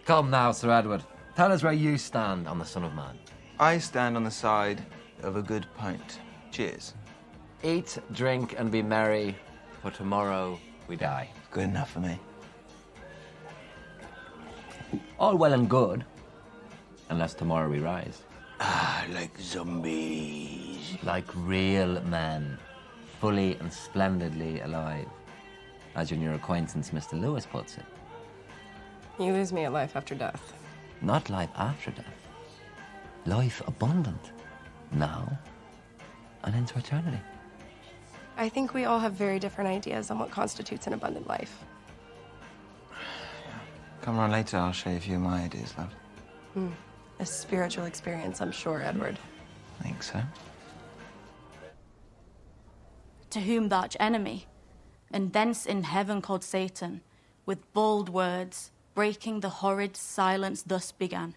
Come now, Sir Edward. Tell us where you stand on the Son of Man. I stand on the side of a good pint. Cheers. Eat, drink, and be merry, for tomorrow we die. Good enough for me. All well and good, unless tomorrow we rise. Ah, like zombies. Like real men, fully and splendidly alive, as your new acquaintance Mr. Lewis puts it. You lose me at life after death. Not life after death. Life abundant. Now and into eternity. I think we all have very different ideas on what constitutes an abundant life. Come around later, I'll share a few of my ideas, love. A spiritual experience, I'm sure, Edward. Think so? To whom the arch enemy, and thence in heaven called Satan, with bold words, breaking the horrid silence, thus began.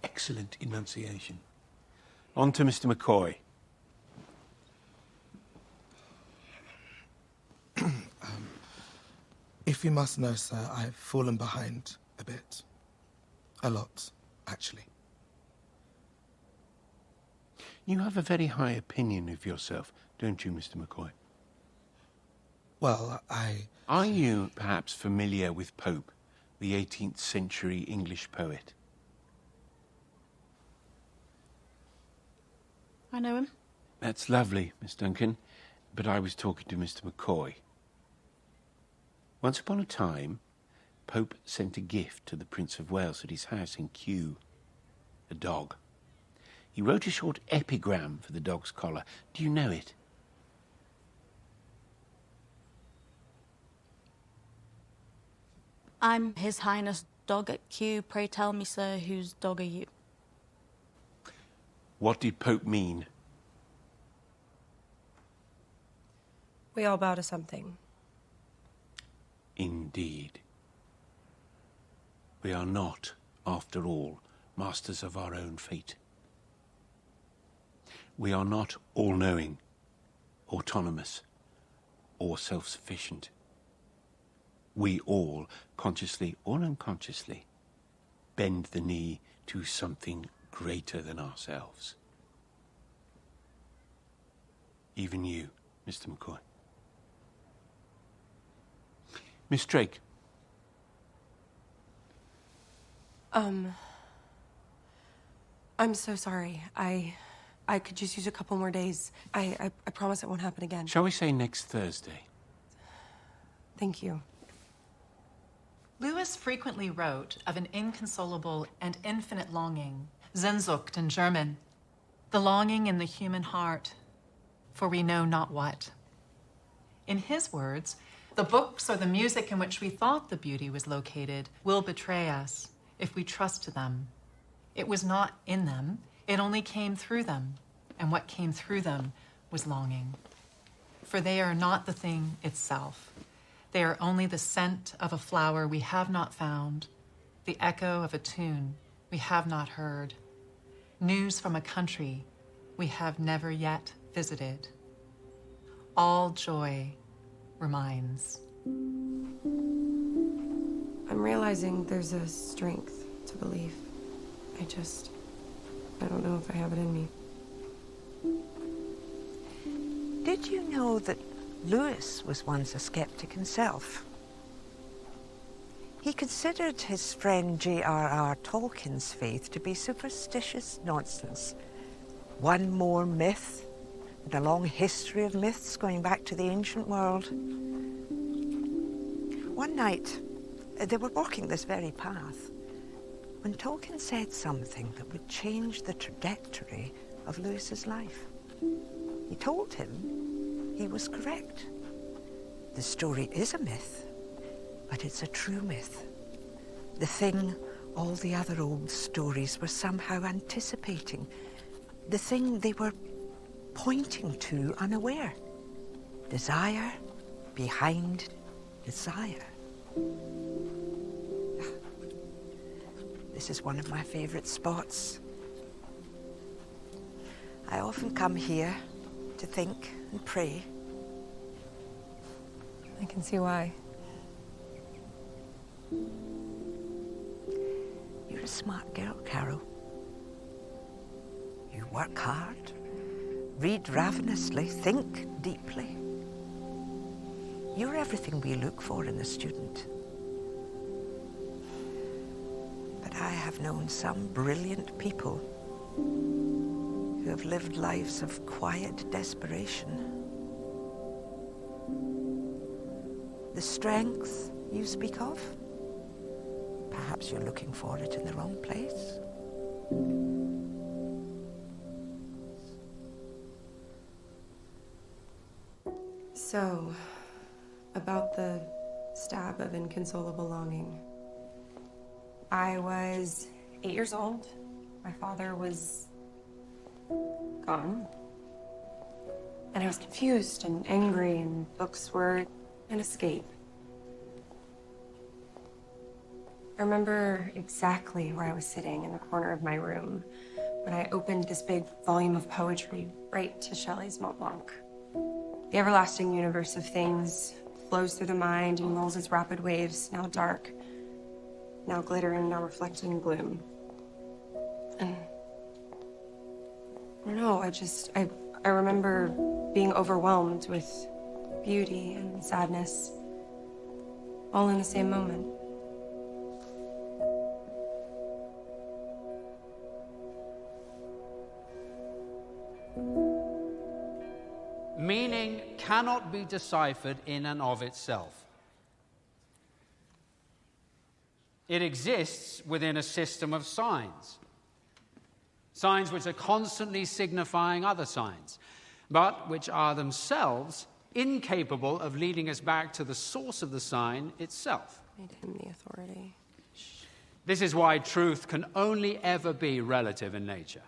Excellent enunciation. On to Mr. McCoy. If you must know, sir, I've fallen behind a bit. A lot, actually. You have a very high opinion of yourself, don't you, Mr. McCoy? Well, Are you perhaps familiar with Pope, the 18th century English poet? I know him. That's lovely, Miss Duncan, but I was talking to Mr. McCoy. Once upon a time, Pope sent a gift to the Prince of Wales at his house in Kew, a dog. He wrote a short epigram for the dog's collar. Do you know it? I'm His Highness Dog at Kew. Pray tell me, sir, whose dog are you? What did Pope mean? We all bow to something. Indeed. We are not, after all, masters of our own fate. We are not all-knowing, autonomous, or self-sufficient. We all, consciously or unconsciously, bend the knee to something greater than ourselves. Even you, Mr. McCoy. Miss Drake. I'm so sorry. I could just use a couple more days. I promise it won't happen again. Shall we say next Thursday? Thank you. Lewis frequently wrote of an inconsolable and infinite longing, Sehnsucht in German, the longing in the human heart, for we know not what. In his words, the books or the music in which we thought the beauty was located will betray us if we trust to them. It was not in them, it only came through them, and what came through them was longing. For they are not the thing itself. They are only the scent of a flower we have not found, the echo of a tune we have not heard, news from a country we have never yet visited. All joy reminds. I'm realizing there's a strength to belief. I don't know if I have it in me. Did you know that Lewis was once a skeptic himself? He considered his friend J.R.R. Tolkien's faith to be superstitious nonsense. One more myth, and a long history of myths going back to the ancient world. One night, they were walking this very path when Tolkien said something that would change the trajectory of Lewis's life. He told him he was correct. The story is a myth, but it's a true myth. The thing all the other old stories were somehow anticipating. The thing they were pointing to unaware. Desire behind desire. This is one of my favorite spots. I often come here to think and pray. I can see why. You're a smart girl, Carol. You work hard, read ravenously, think deeply. You're everything we look for in a student. But I have known some brilliant people who have lived lives of quiet desperation. The strength you speak of, perhaps you're looking for it in the wrong place. So, about the stab of inconsolable longing. I was 8 years old. My father was gone. And I was confused and angry, and books were an escape. I remember exactly where I was sitting in the corner of my room when I opened this big volume of poetry right to Shelley's Mont Blanc. The everlasting universe of things flows through the mind and rolls its rapid waves, now dark, now glittering, now reflecting gloom. And I don't know, I remember being overwhelmed with beauty and sadness, all in the same moment. Meaning cannot be deciphered in and of itself. It exists within a system of signs. Signs which are constantly signifying other signs, but which are themselves incapable of leading us back to the source of the sign itself. Made him the authority. This is why truth can only ever be relative in nature.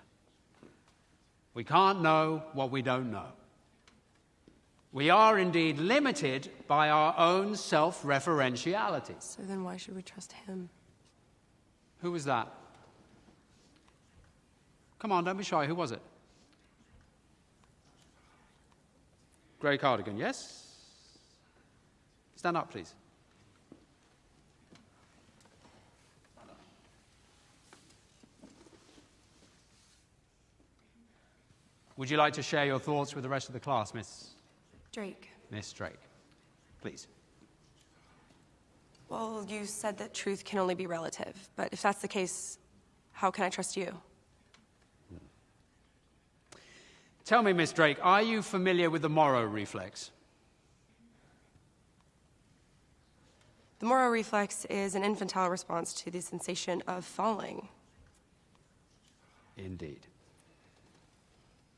We can't know what we don't know. We are indeed limited by our own self-referentiality. So then why should we trust him? Who was that? Come on, don't be shy. Who was it? Grey cardigan, yes? Stand up, please. Would you like to share your thoughts with the rest of the class, Miss Drake. Drake? Please. Well, you said that truth can only be relative, but if that's the case, how can I trust you? Tell me, Miss Drake, are you familiar with the Moro reflex? The Moro reflex is an infantile response to the sensation of falling. Indeed.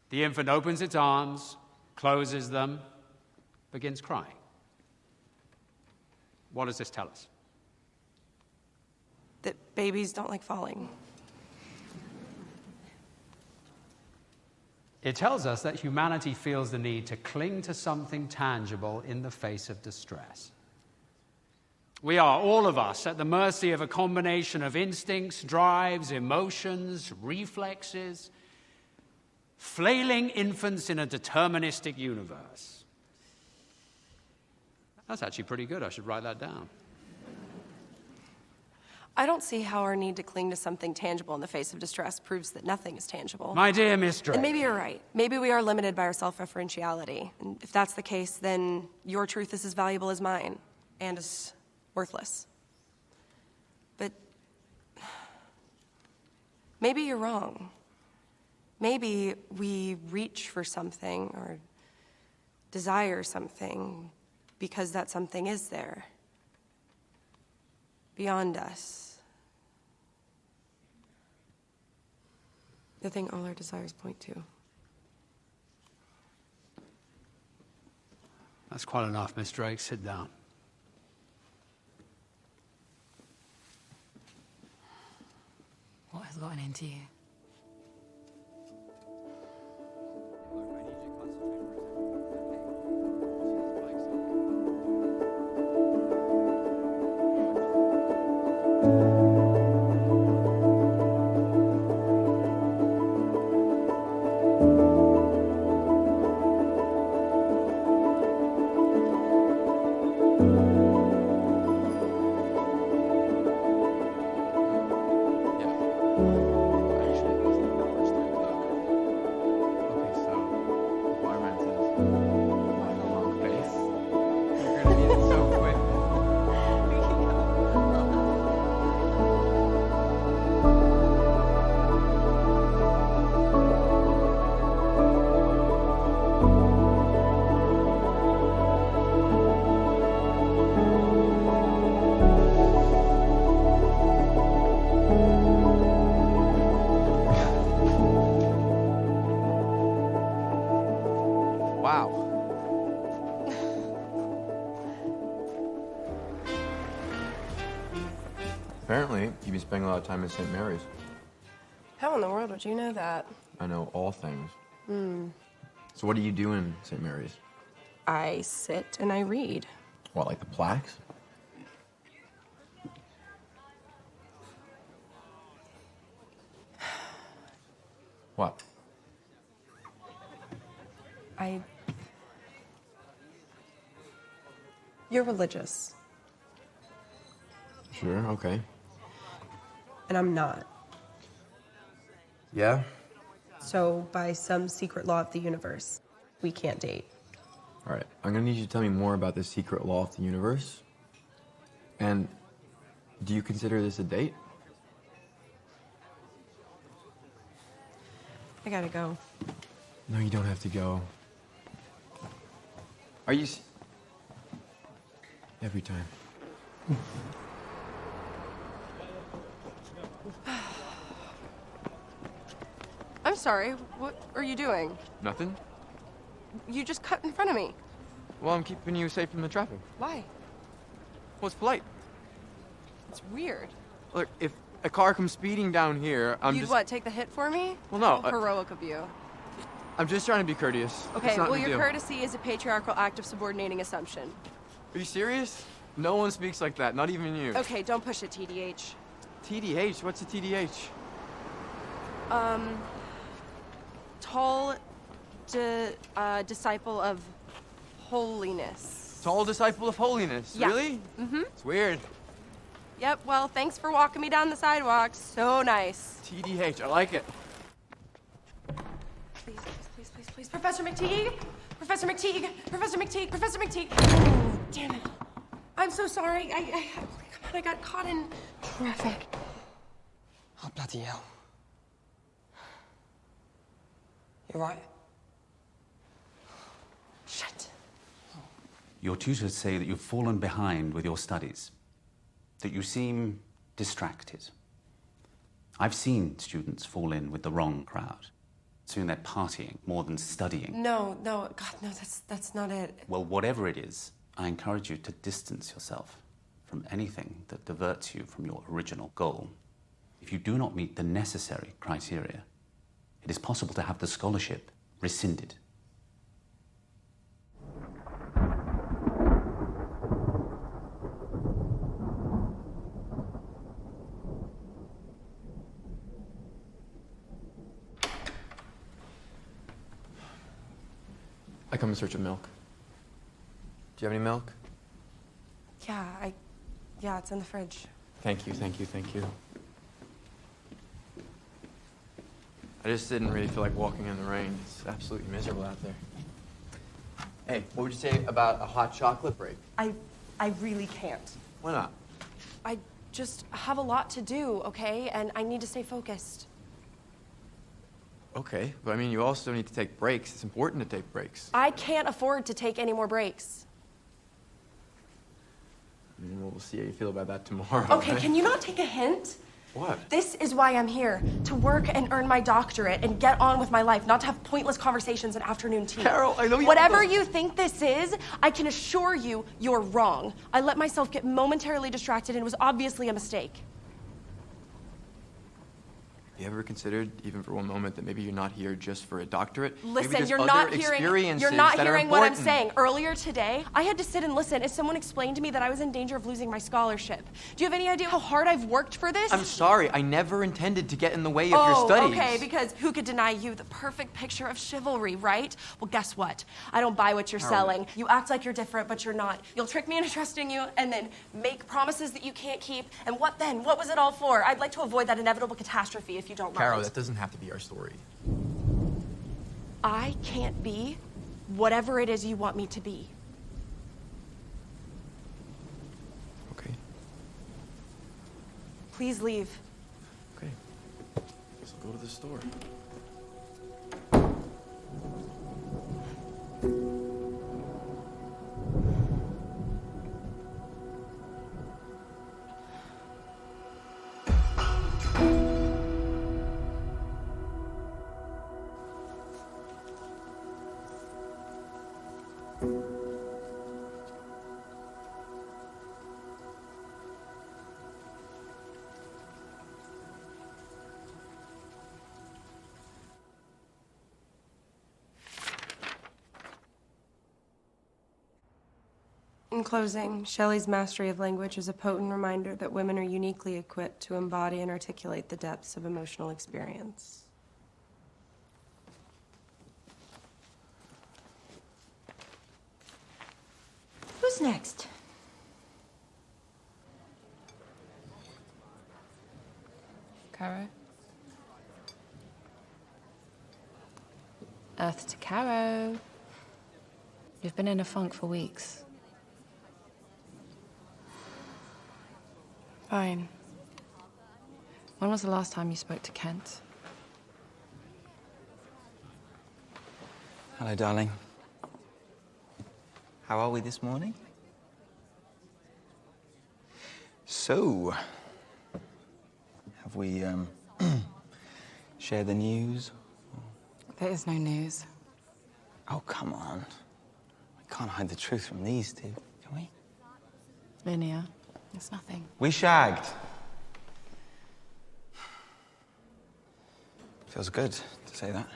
The infant opens its arms, closes them, begins crying. What does this tell us? That babies don't like falling. It tells us that humanity feels the need to cling to something tangible in the face of distress. We are, all of us, at the mercy of a combination of instincts, drives, emotions, reflexes, flailing infants in a deterministic universe. That's actually pretty good. I should write that down. I don't see how our need to cling to something tangible in the face of distress proves that nothing is tangible. My dear Miss Drake. And maybe you're right. Maybe we are limited by our self-referentiality. And if that's the case, then your truth is as valuable as mine, and as worthless. But maybe you're wrong. Maybe we reach for something or desire something because that something is there, beyond us. The thing all our desires point to. That's quite enough, Miss Drake. Sit down. What has gotten into you? Apparently, you've been spending a lot of time in St. Mary's. How in the world would you know that? I know all things. Hmm. So what do you do in St. Mary's? I sit and I read. What, like the plaques? What? You're religious. Sure, okay. And I'm not. Yeah? So, by some secret law of the universe, we can't date. All right, I'm gonna need you to tell me more about this secret law of the universe. And do you consider this a date? I gotta go. No, you don't have to go. Are you... Every time. I'm sorry, what are you doing? Nothing? You just cut in front of me. Well, I'm keeping you safe from the traffic. Why? Well, it's polite. It's weird. Look, if a car comes speeding down here, You'd what, take the hit for me? Well, no. How heroic of you. I'm just trying to be courteous. Okay, It's not a well, big your deal. courtesy is a patriarchal act of subordinating assumption. Are you serious? No one speaks like that, not even you. Okay, don't push it, TDH. TDH? What's a TDH? Tall disciple of holiness. Tall disciple of holiness. Yeah. Really? Mm-hmm. It's weird. Yep, well, thanks for walking me down the sidewalk. So nice. TDH, I like it. Please, please, please, please. Professor McTeague? Professor McTeague? Professor McTeague? Professor McTeague? Oh, damn it. I'm so sorry. Come on, I got caught in traffic. Oh, bloody hell. You're right. Your tutors say that you've fallen behind with your studies, that you seem distracted. I've seen students fall in with the wrong crowd. Soon they're partying more than studying. No, God, no, that's not it. Well, whatever it is, I encourage you to distance yourself from anything that diverts you from your original goal. If you do not meet the necessary criteria, it is possible to have the scholarship rescinded. I come in search of milk. Do you have any milk? Yeah, it's in the fridge. Thank you, thank you, thank you. I just didn't really feel like walking in the rain. It's absolutely miserable out there. Hey, what would you say about a hot chocolate break? I really can't. Why not? I just have a lot to do, okay? And I need to stay focused. Okay, but I mean, you also need to take breaks. It's important to take breaks. I can't afford to take any more breaks. I mean, we'll see how you feel about that tomorrow. Okay, right? can you not take a hint? What? This is why I'm here, to work and earn my doctorate and get on with my life, not to have pointless conversations and afternoon tea. Carol, I know you... Whatever you think this is, I can assure you, you're wrong. I let myself get momentarily distracted and it was obviously a mistake. You ever considered, even for one moment, that maybe you're not here just for a doctorate? Listen, you're not hearing what I'm saying. Earlier today, I had to sit and listen as someone explained to me that I was in danger of losing my scholarship. Do you have any idea how hard I've worked for this? I'm sorry, I never intended to get in the way of your studies. Okay, because who could deny you the perfect picture of chivalry, right? Well, guess what? I don't buy what you're selling. You act like you're different, but you're not. You'll trick me into trusting you and then make promises that you can't keep. And what then? What was it all for? I'd like to avoid that inevitable catastrophe if you don't mind. Carol, that doesn't have to be our story. I can't be whatever it is you want me to be. Okay. Please leave. Okay. Guess I'll go to the store. In closing, Shelley's mastery of language is a potent reminder that women are uniquely equipped to embody and articulate the depths of emotional experience. Who's next? Caro? Earth to Caro. You've been in a funk for weeks. Fine. When was the last time you spoke to Kent? Hello, darling. How are we this morning? So, have we, shared the news? There is no news. Oh, come on. We can't hide the truth from these two, can we? Linear. It's nothing. We shagged. Feels good to say that.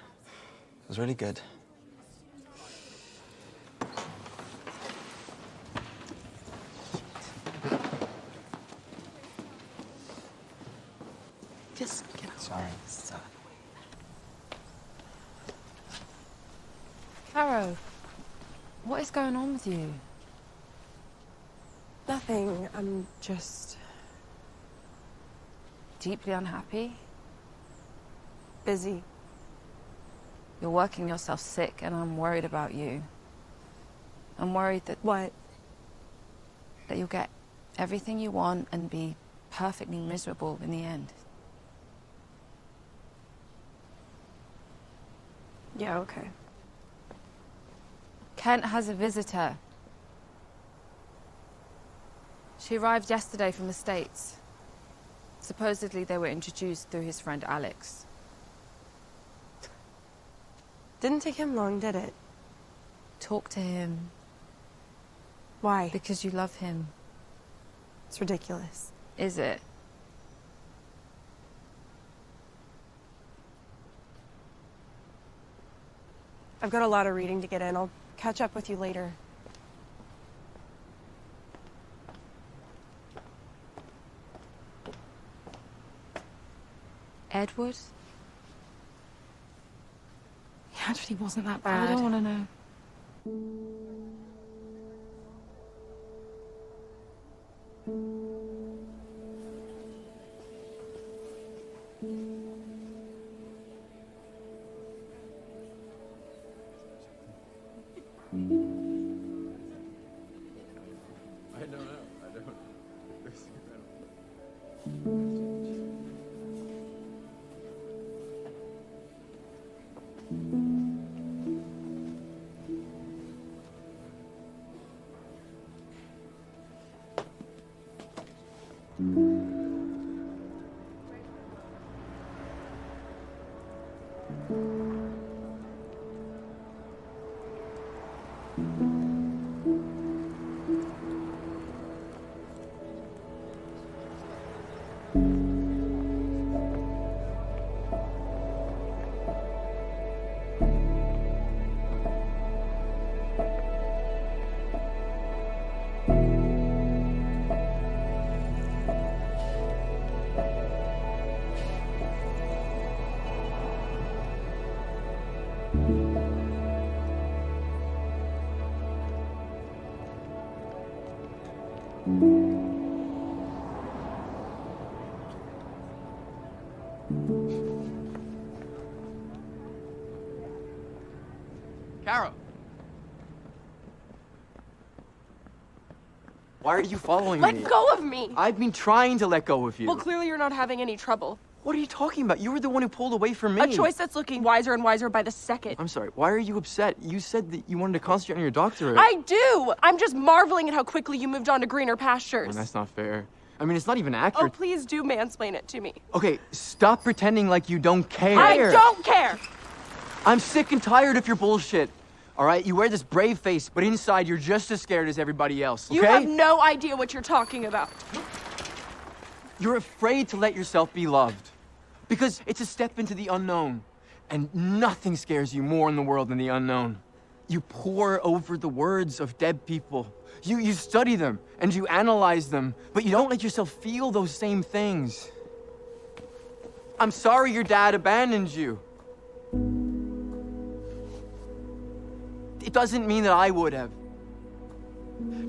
Feels really good. Just get out. Sorry. Caro, what is going on with you? Nothing. I'm just deeply unhappy? Busy. You're working yourself sick, and I'm worried about you. I'm worried that... What? That you'll get everything you want and be perfectly miserable in the end. Yeah, okay. Kent has a visitor. She arrived yesterday from the States. Supposedly they were introduced through his friend Alex. Didn't take him long, did it? Talk to him. Why? Because you love him. It's ridiculous. Is it? I've got a lot of reading to get in. I'll catch up with you later. Edward? He actually wasn't that bad. I don't want to know. I don't know. I don't. It's incredible. Carol! Why are you following me? Let go of me! I've been trying to let go of you. Well, clearly you're not having any trouble. What are you talking about? You were the one who pulled away from me. A choice that's looking wiser and wiser by the second. I'm sorry, why are you upset? You said that you wanted to concentrate on your doctorate. I do! I'm just marveling at how quickly you moved on to greener pastures. Well, that's not fair. I mean, it's not even accurate. Oh, please do mansplain it to me. Okay, stop pretending like you don't care. I don't care! I'm sick and tired of your bullshit. All right, you wear this brave face, but inside you're just as scared as everybody else, okay? You have no idea what you're talking about. You're afraid to let yourself be loved. Because it's a step into the unknown. And nothing scares you more in the world than the unknown. You pore over the words of dead people. You study them and you analyze them, but you don't let yourself feel those same things. I'm sorry your dad abandoned you. It doesn't mean that I would have.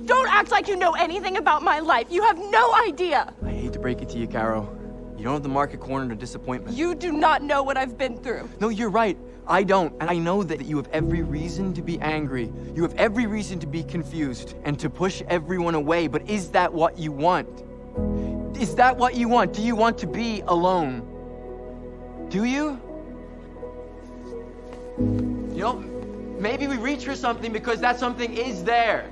Don't act like you know anything about my life. You have no idea. I hate to break it to you, Caro. You don't have the market cornered to disappointment. You do not know what I've been through. No, you're right. I don't. And I know that you have every reason to be angry. You have every reason to be confused and to push everyone away. But is that what you want? Is that what you want? Do you want to be alone? Do you? You know, maybe we reach for something because that something is there.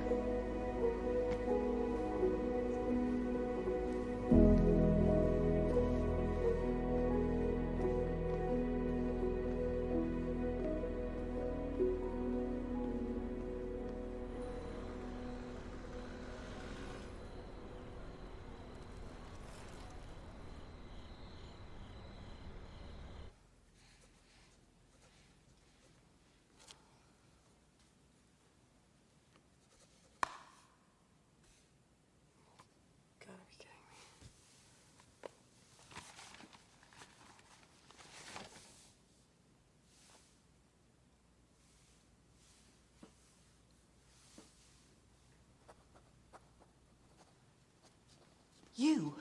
You.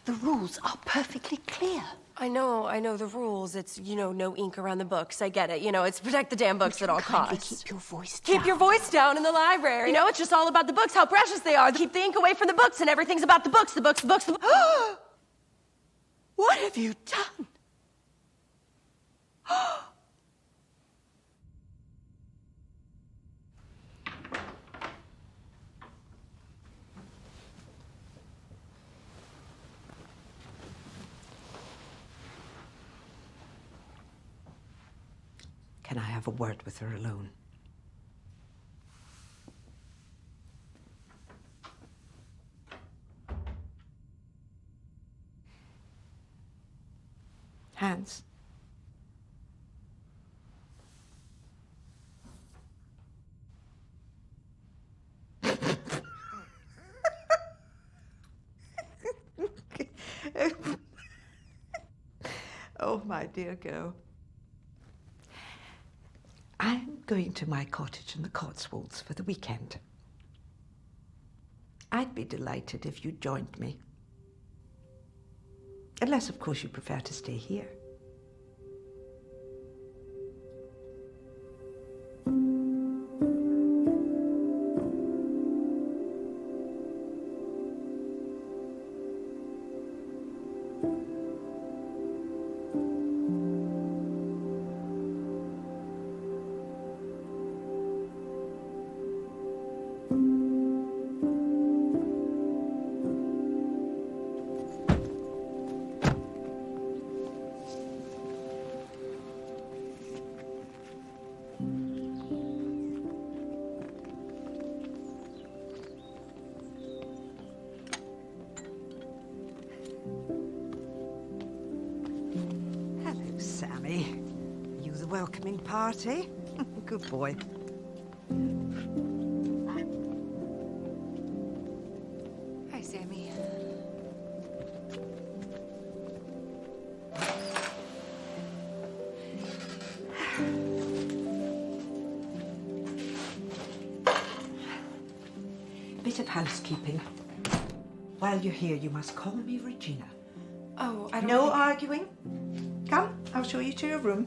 The rules are perfectly clear. I know the rules. It's, no ink around the books. I get it. It's protect the damn books at all costs. Keep your voice down. Keep your voice down in the library. It's just all about the books, how precious they are. Keep the ink away from the books, and everything's about the books, the books, the books, the books. What have you done? Can I have a word with her alone? Hans? Oh, my dear girl. I'm going to my cottage in the Cotswolds for the weekend. I'd be delighted if you joined me. Unless, of course, you prefer to stay here. Hello, Sammy. You the welcoming party? Good boy. Hi, Sammy. Bit of housekeeping. While you're here, you must call me Regina. Oh, I don't No think- arguing. Come, I'll show you to your room.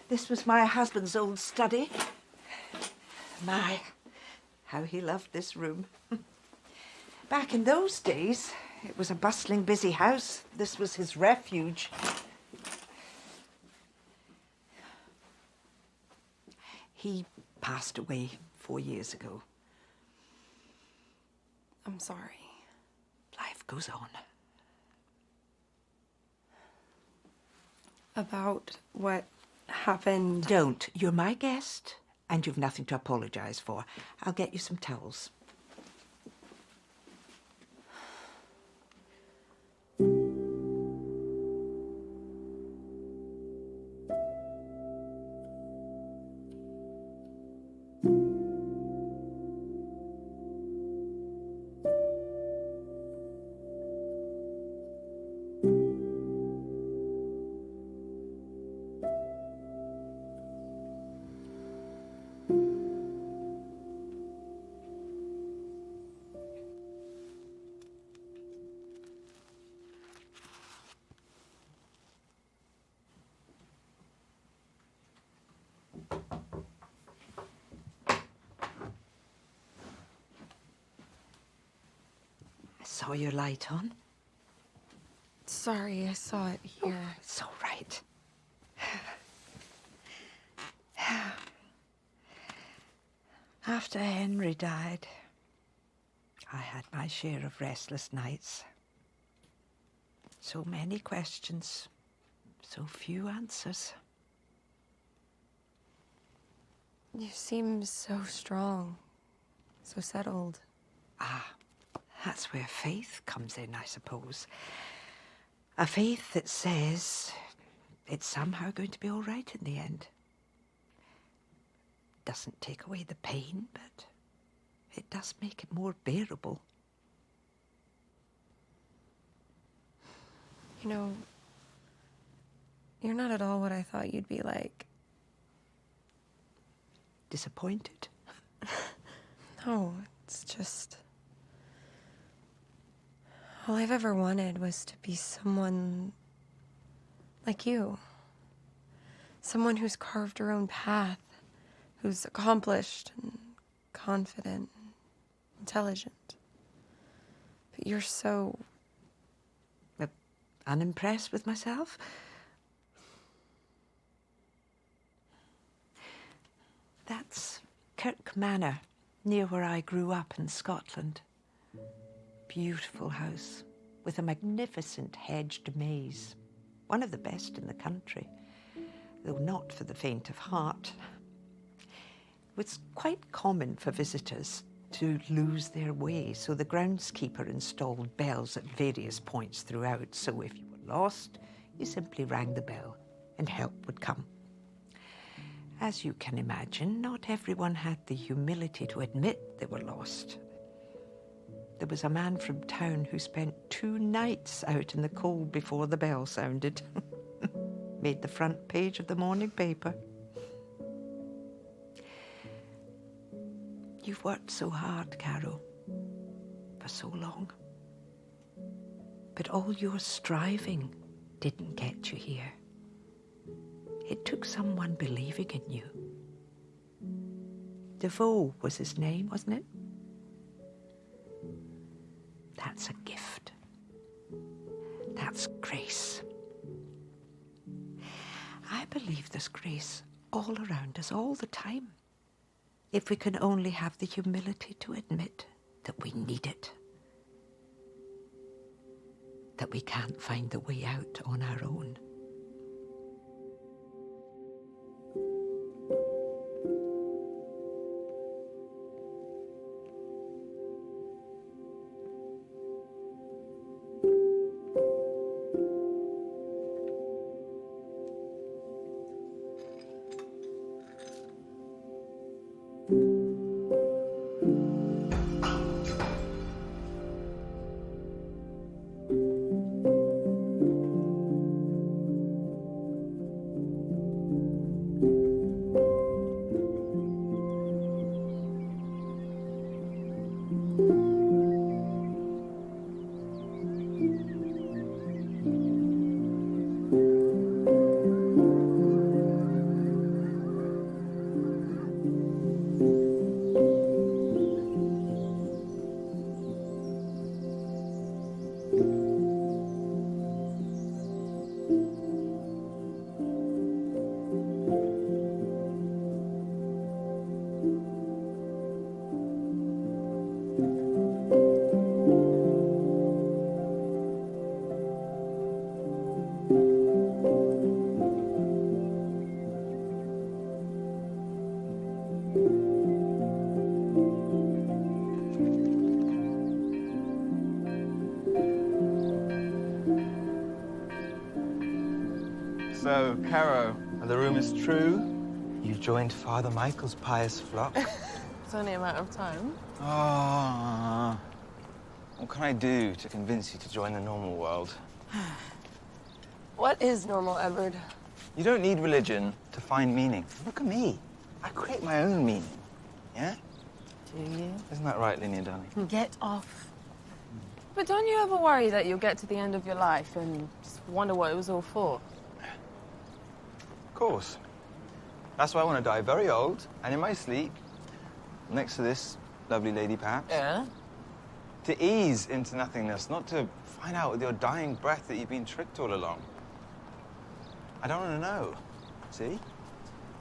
This was my husband's old study. My, how he loved this room. Back in those days, it was a bustling, busy house. This was his refuge. He passed away 4 years ago. I'm sorry. Life goes on. About what happened. Don't. You're my guest, and you've nothing to apologize for. I'll get you some towels. Saw your light on. Sorry, I saw it here. Oh, it's all right. After Henry died, I had my share of restless nights. So many questions, so few answers. You seem so strong, so settled. Ah, that's where faith comes in, I suppose. A faith that says it's somehow going to be all right in the end. Doesn't take away the pain, but it does make it more bearable. You know, you're not at all what I thought you'd be like. Disappointed? No, it's just... all I've ever wanted was to be someone like you. Someone who's carved her own path, who's accomplished and confident and intelligent. But you're so... unimpressed with myself? That's Kirk Manor, near where I grew up in Scotland. beautiful house with a magnificent hedged maze, one of the best in the country, though not for the faint of heart. It was quite common for visitors to lose their way, so the groundskeeper installed bells at various points throughout, so if you were lost, you simply rang the bell and help would come. As you can imagine, not everyone had the humility to admit they were lost. There was a man from town who spent 2 nights out in the cold before the bell sounded. Made the front page of the morning paper. You've worked so hard, Carol, for so long. But all your striving didn't get you here. It took someone believing in you. DeVoe was his name, wasn't it? That's a gift. That's grace. I believe there's grace all around us all the time, if we can only have the humility to admit that we need it, that we can't find the way out on our own. So, Caro, are the rumours true? You joined Father Michael's pious flock? It's only a matter of time. Oh, what can I do to convince you to join the normal world? What is normal, Edward? You don't need religion to find meaning. Look at me. I create my own meaning. Yeah? Do you? Isn't that right, Linnea, darling? Get off. But don't you ever worry that you'll get to the end of your life and just wonder what it was all for? Of course. That's why I want to die very old and in my sleep, next to this lovely lady, perhaps. Yeah? To ease into nothingness, not to find out with your dying breath that you've been tricked all along. I don't want to know, see?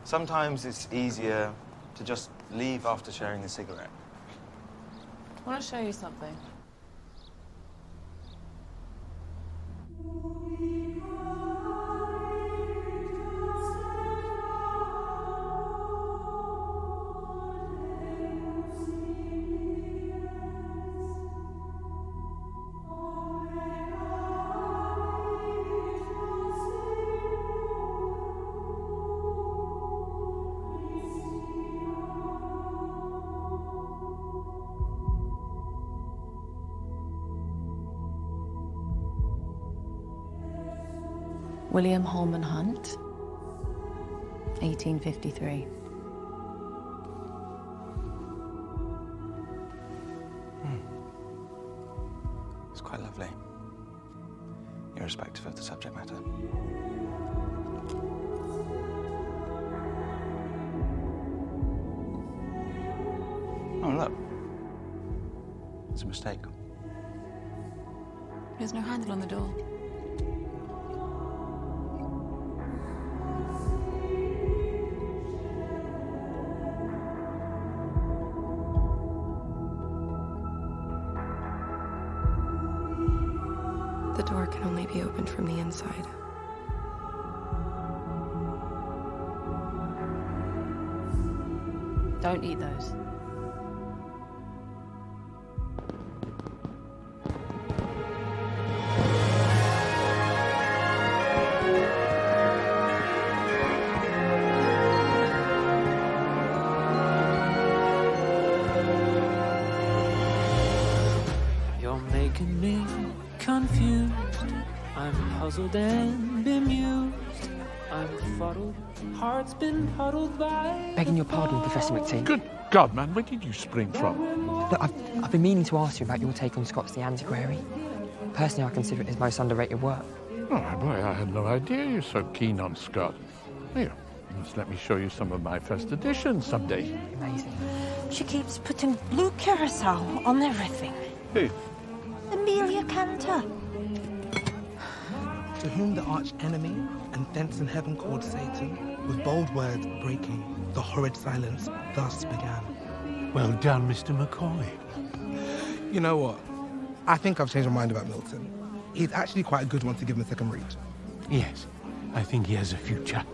Sometimes it's easier to just leave after sharing a cigarette. I want to show you something. William Holman Hunt, 1853. It's quite lovely, irrespective of the subject matter. Oh, look. It's a mistake. There's no handle on the door. The door can only be opened from the inside. Don't eat those. You're making me confused. I'm puzzled and bemused. I'm fuddled. Heart's been huddled by. Begging your pardon, Professor McTee. Good God, man, where did you spring from? Look, I've been meaning to ask you about your take on Scott's The Antiquary. Personally, I consider it his most underrated work. Oh, boy, I had no idea you're so keen on Scott. Here, you must let me show you some of my first editions someday. Amazing. She keeps putting blue curacao on everything. Who? Amelia Cantor. To whom the arch enemy and thence in heaven called Satan, with bold words breaking, the horrid silence thus began. Well done, Mr. McCoy. You know what? I think I've changed my mind about Milton. He's actually quite a good one to give him a second read. Yes, I think he has a future.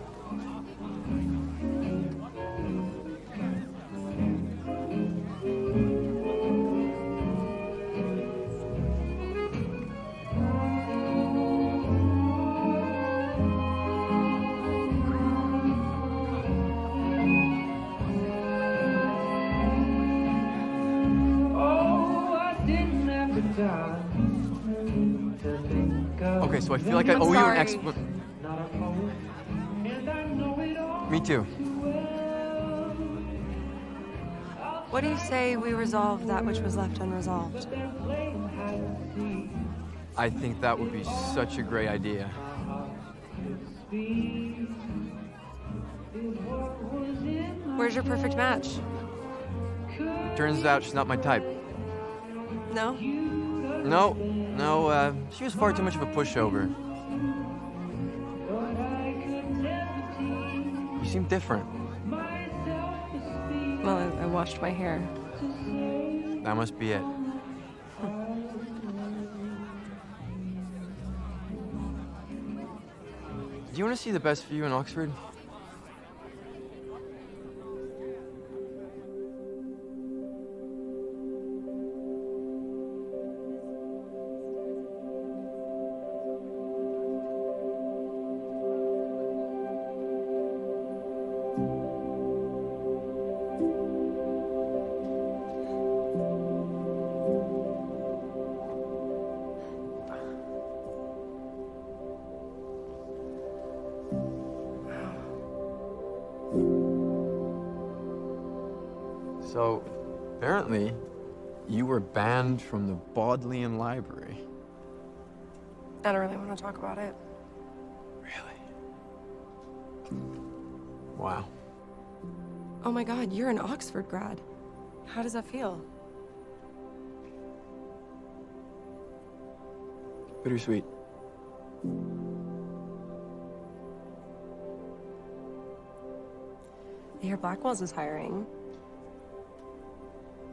Okay, so I feel like I owe you an explanation. Me too. What do you say we resolve that which was left unresolved? I think that would be such a great idea. Where's your perfect match? Turns out she's not my type. No? No, she was far too much of a pushover. You seem different. Well, I washed my hair. That must be it. Do you want to see the best view in Oxford? So, apparently, you were banned from the Bodleian Library. I don't really want to talk about it. Wow. Oh my God, you're an Oxford grad. How does that feel? Bittersweet. I hear Blackwell's is hiring.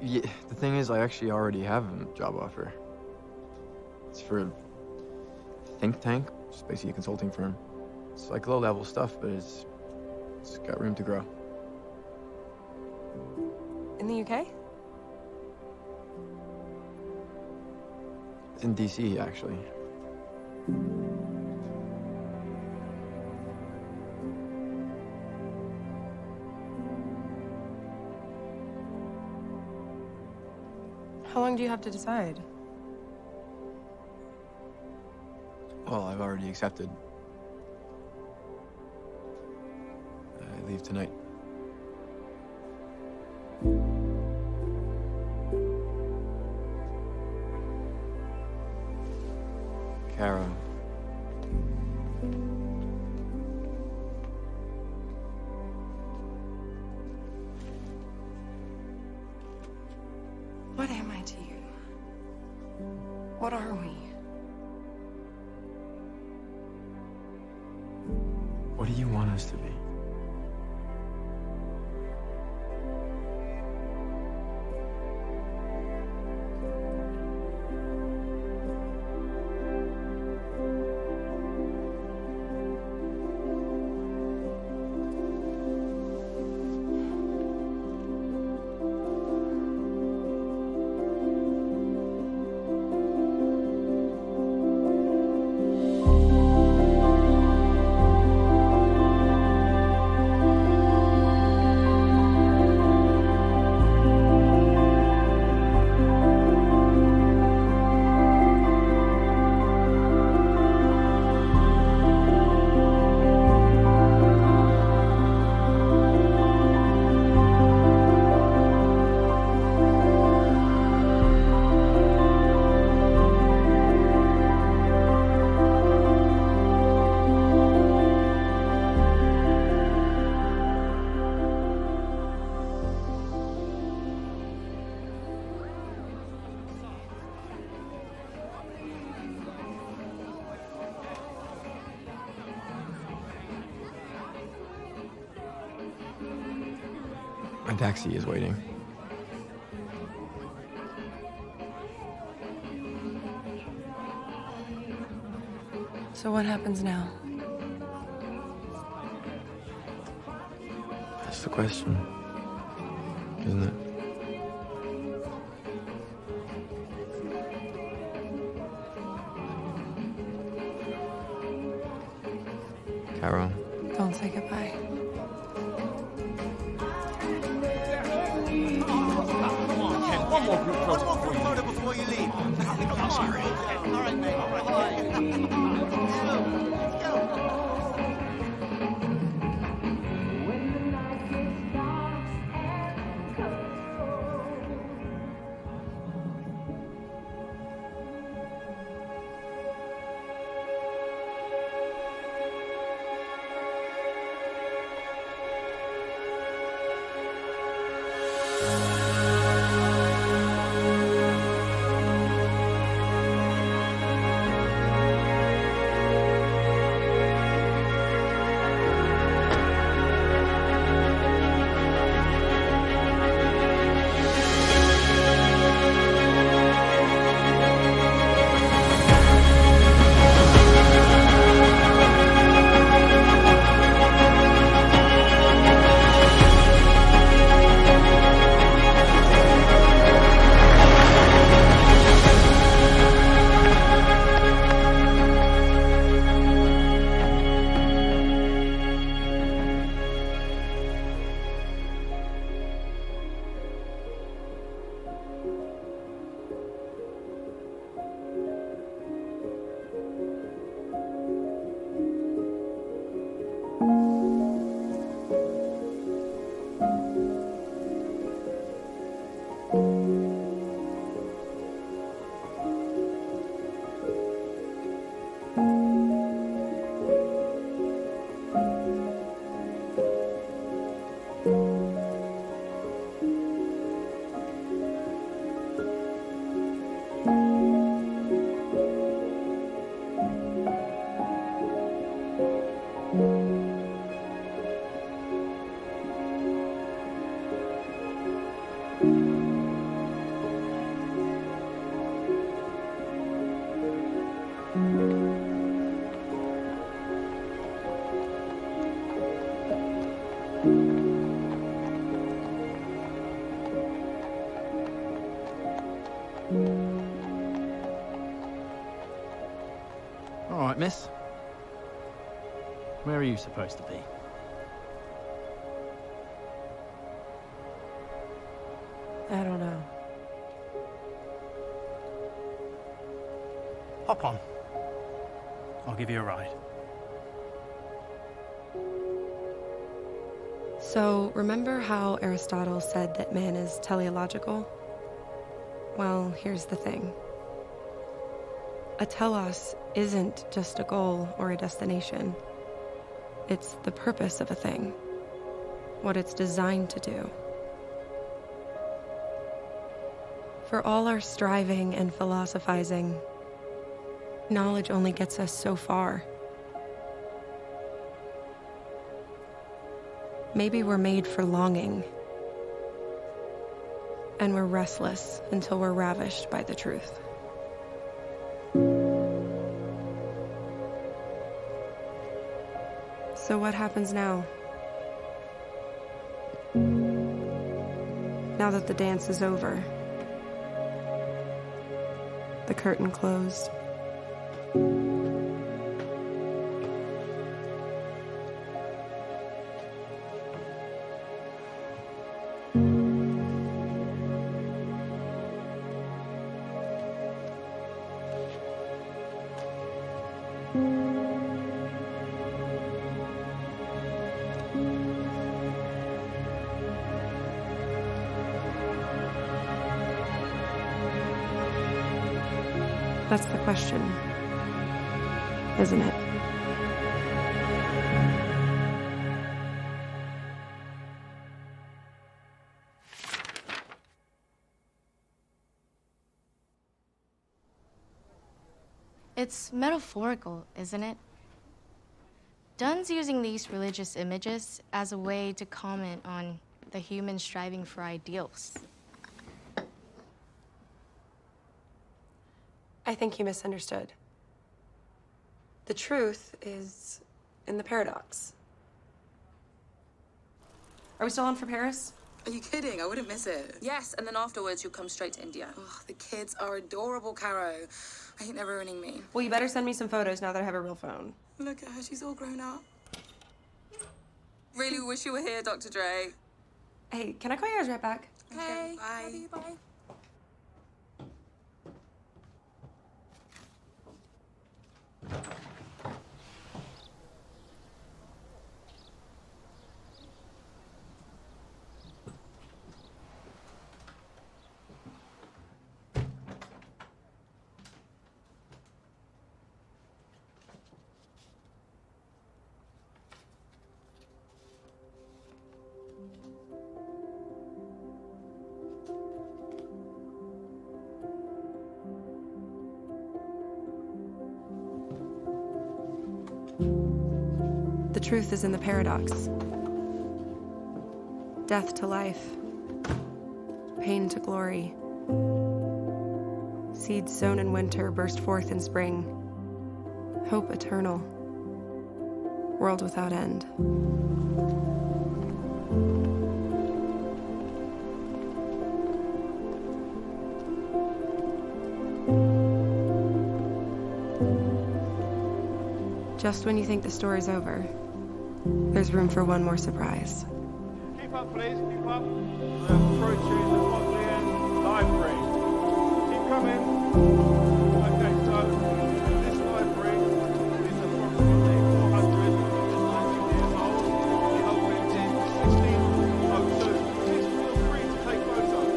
Yeah, the thing is, I actually already have a job offer. It's for a think tank, just basically a consulting firm. It's like low-level stuff, but it's got room to grow. In the UK? It's in DC, actually. How long do you have to decide? Well, I've already accepted. I leave tonight. Kara. What am I to you? What are we? What do you want us to be? taxi is waiting. So what happens now? That's the question, isn't it? Carol. Don't say goodbye. One more group photo before you leave. I'm sorry. All right, mate. All right. All right, miss. Where are you supposed to be? I don't know. Hop on. I'll give you a ride. So, remember how Aristotle said that man is teleological? Well, here's the thing. A telos isn't just a goal or a destination. It's the purpose of a thing, what it's designed to do. For all our striving and philosophizing, knowledge only gets us so far. Maybe we're made for longing, and we're restless until we're ravished by the truth. So what happens now? Now that the dance is over, the curtain closed. That's the question, isn't it? It's metaphorical, isn't it? Dunn's using these religious images as a way to comment on the human striving for ideals. I think you misunderstood. The truth is in the paradox. Are we still on for Paris? Are you kidding? I wouldn't miss it. Yes, and then afterwards you'll come straight to India. Oh, the kids are adorable, Caro. I think they're ruining me. Well, you better send me some photos now that I have a real phone. Look at her, she's all grown up. Really wish you were here, Dr. Dre. Hey, can I call you guys right back? Okay, bye. Love you, bye. The truth is in the paradox. Death to life. Pain to glory. Seeds sown in winter burst forth in spring. Hope eternal. World without end. Just when you think the story's over, there's room for one more surprise. Keep up, please. Keep up. Approaching the Bodleian Library. Keep coming. Okay, so this library is approximately 490 years old. It opened in 1602. Please feel free to take photos.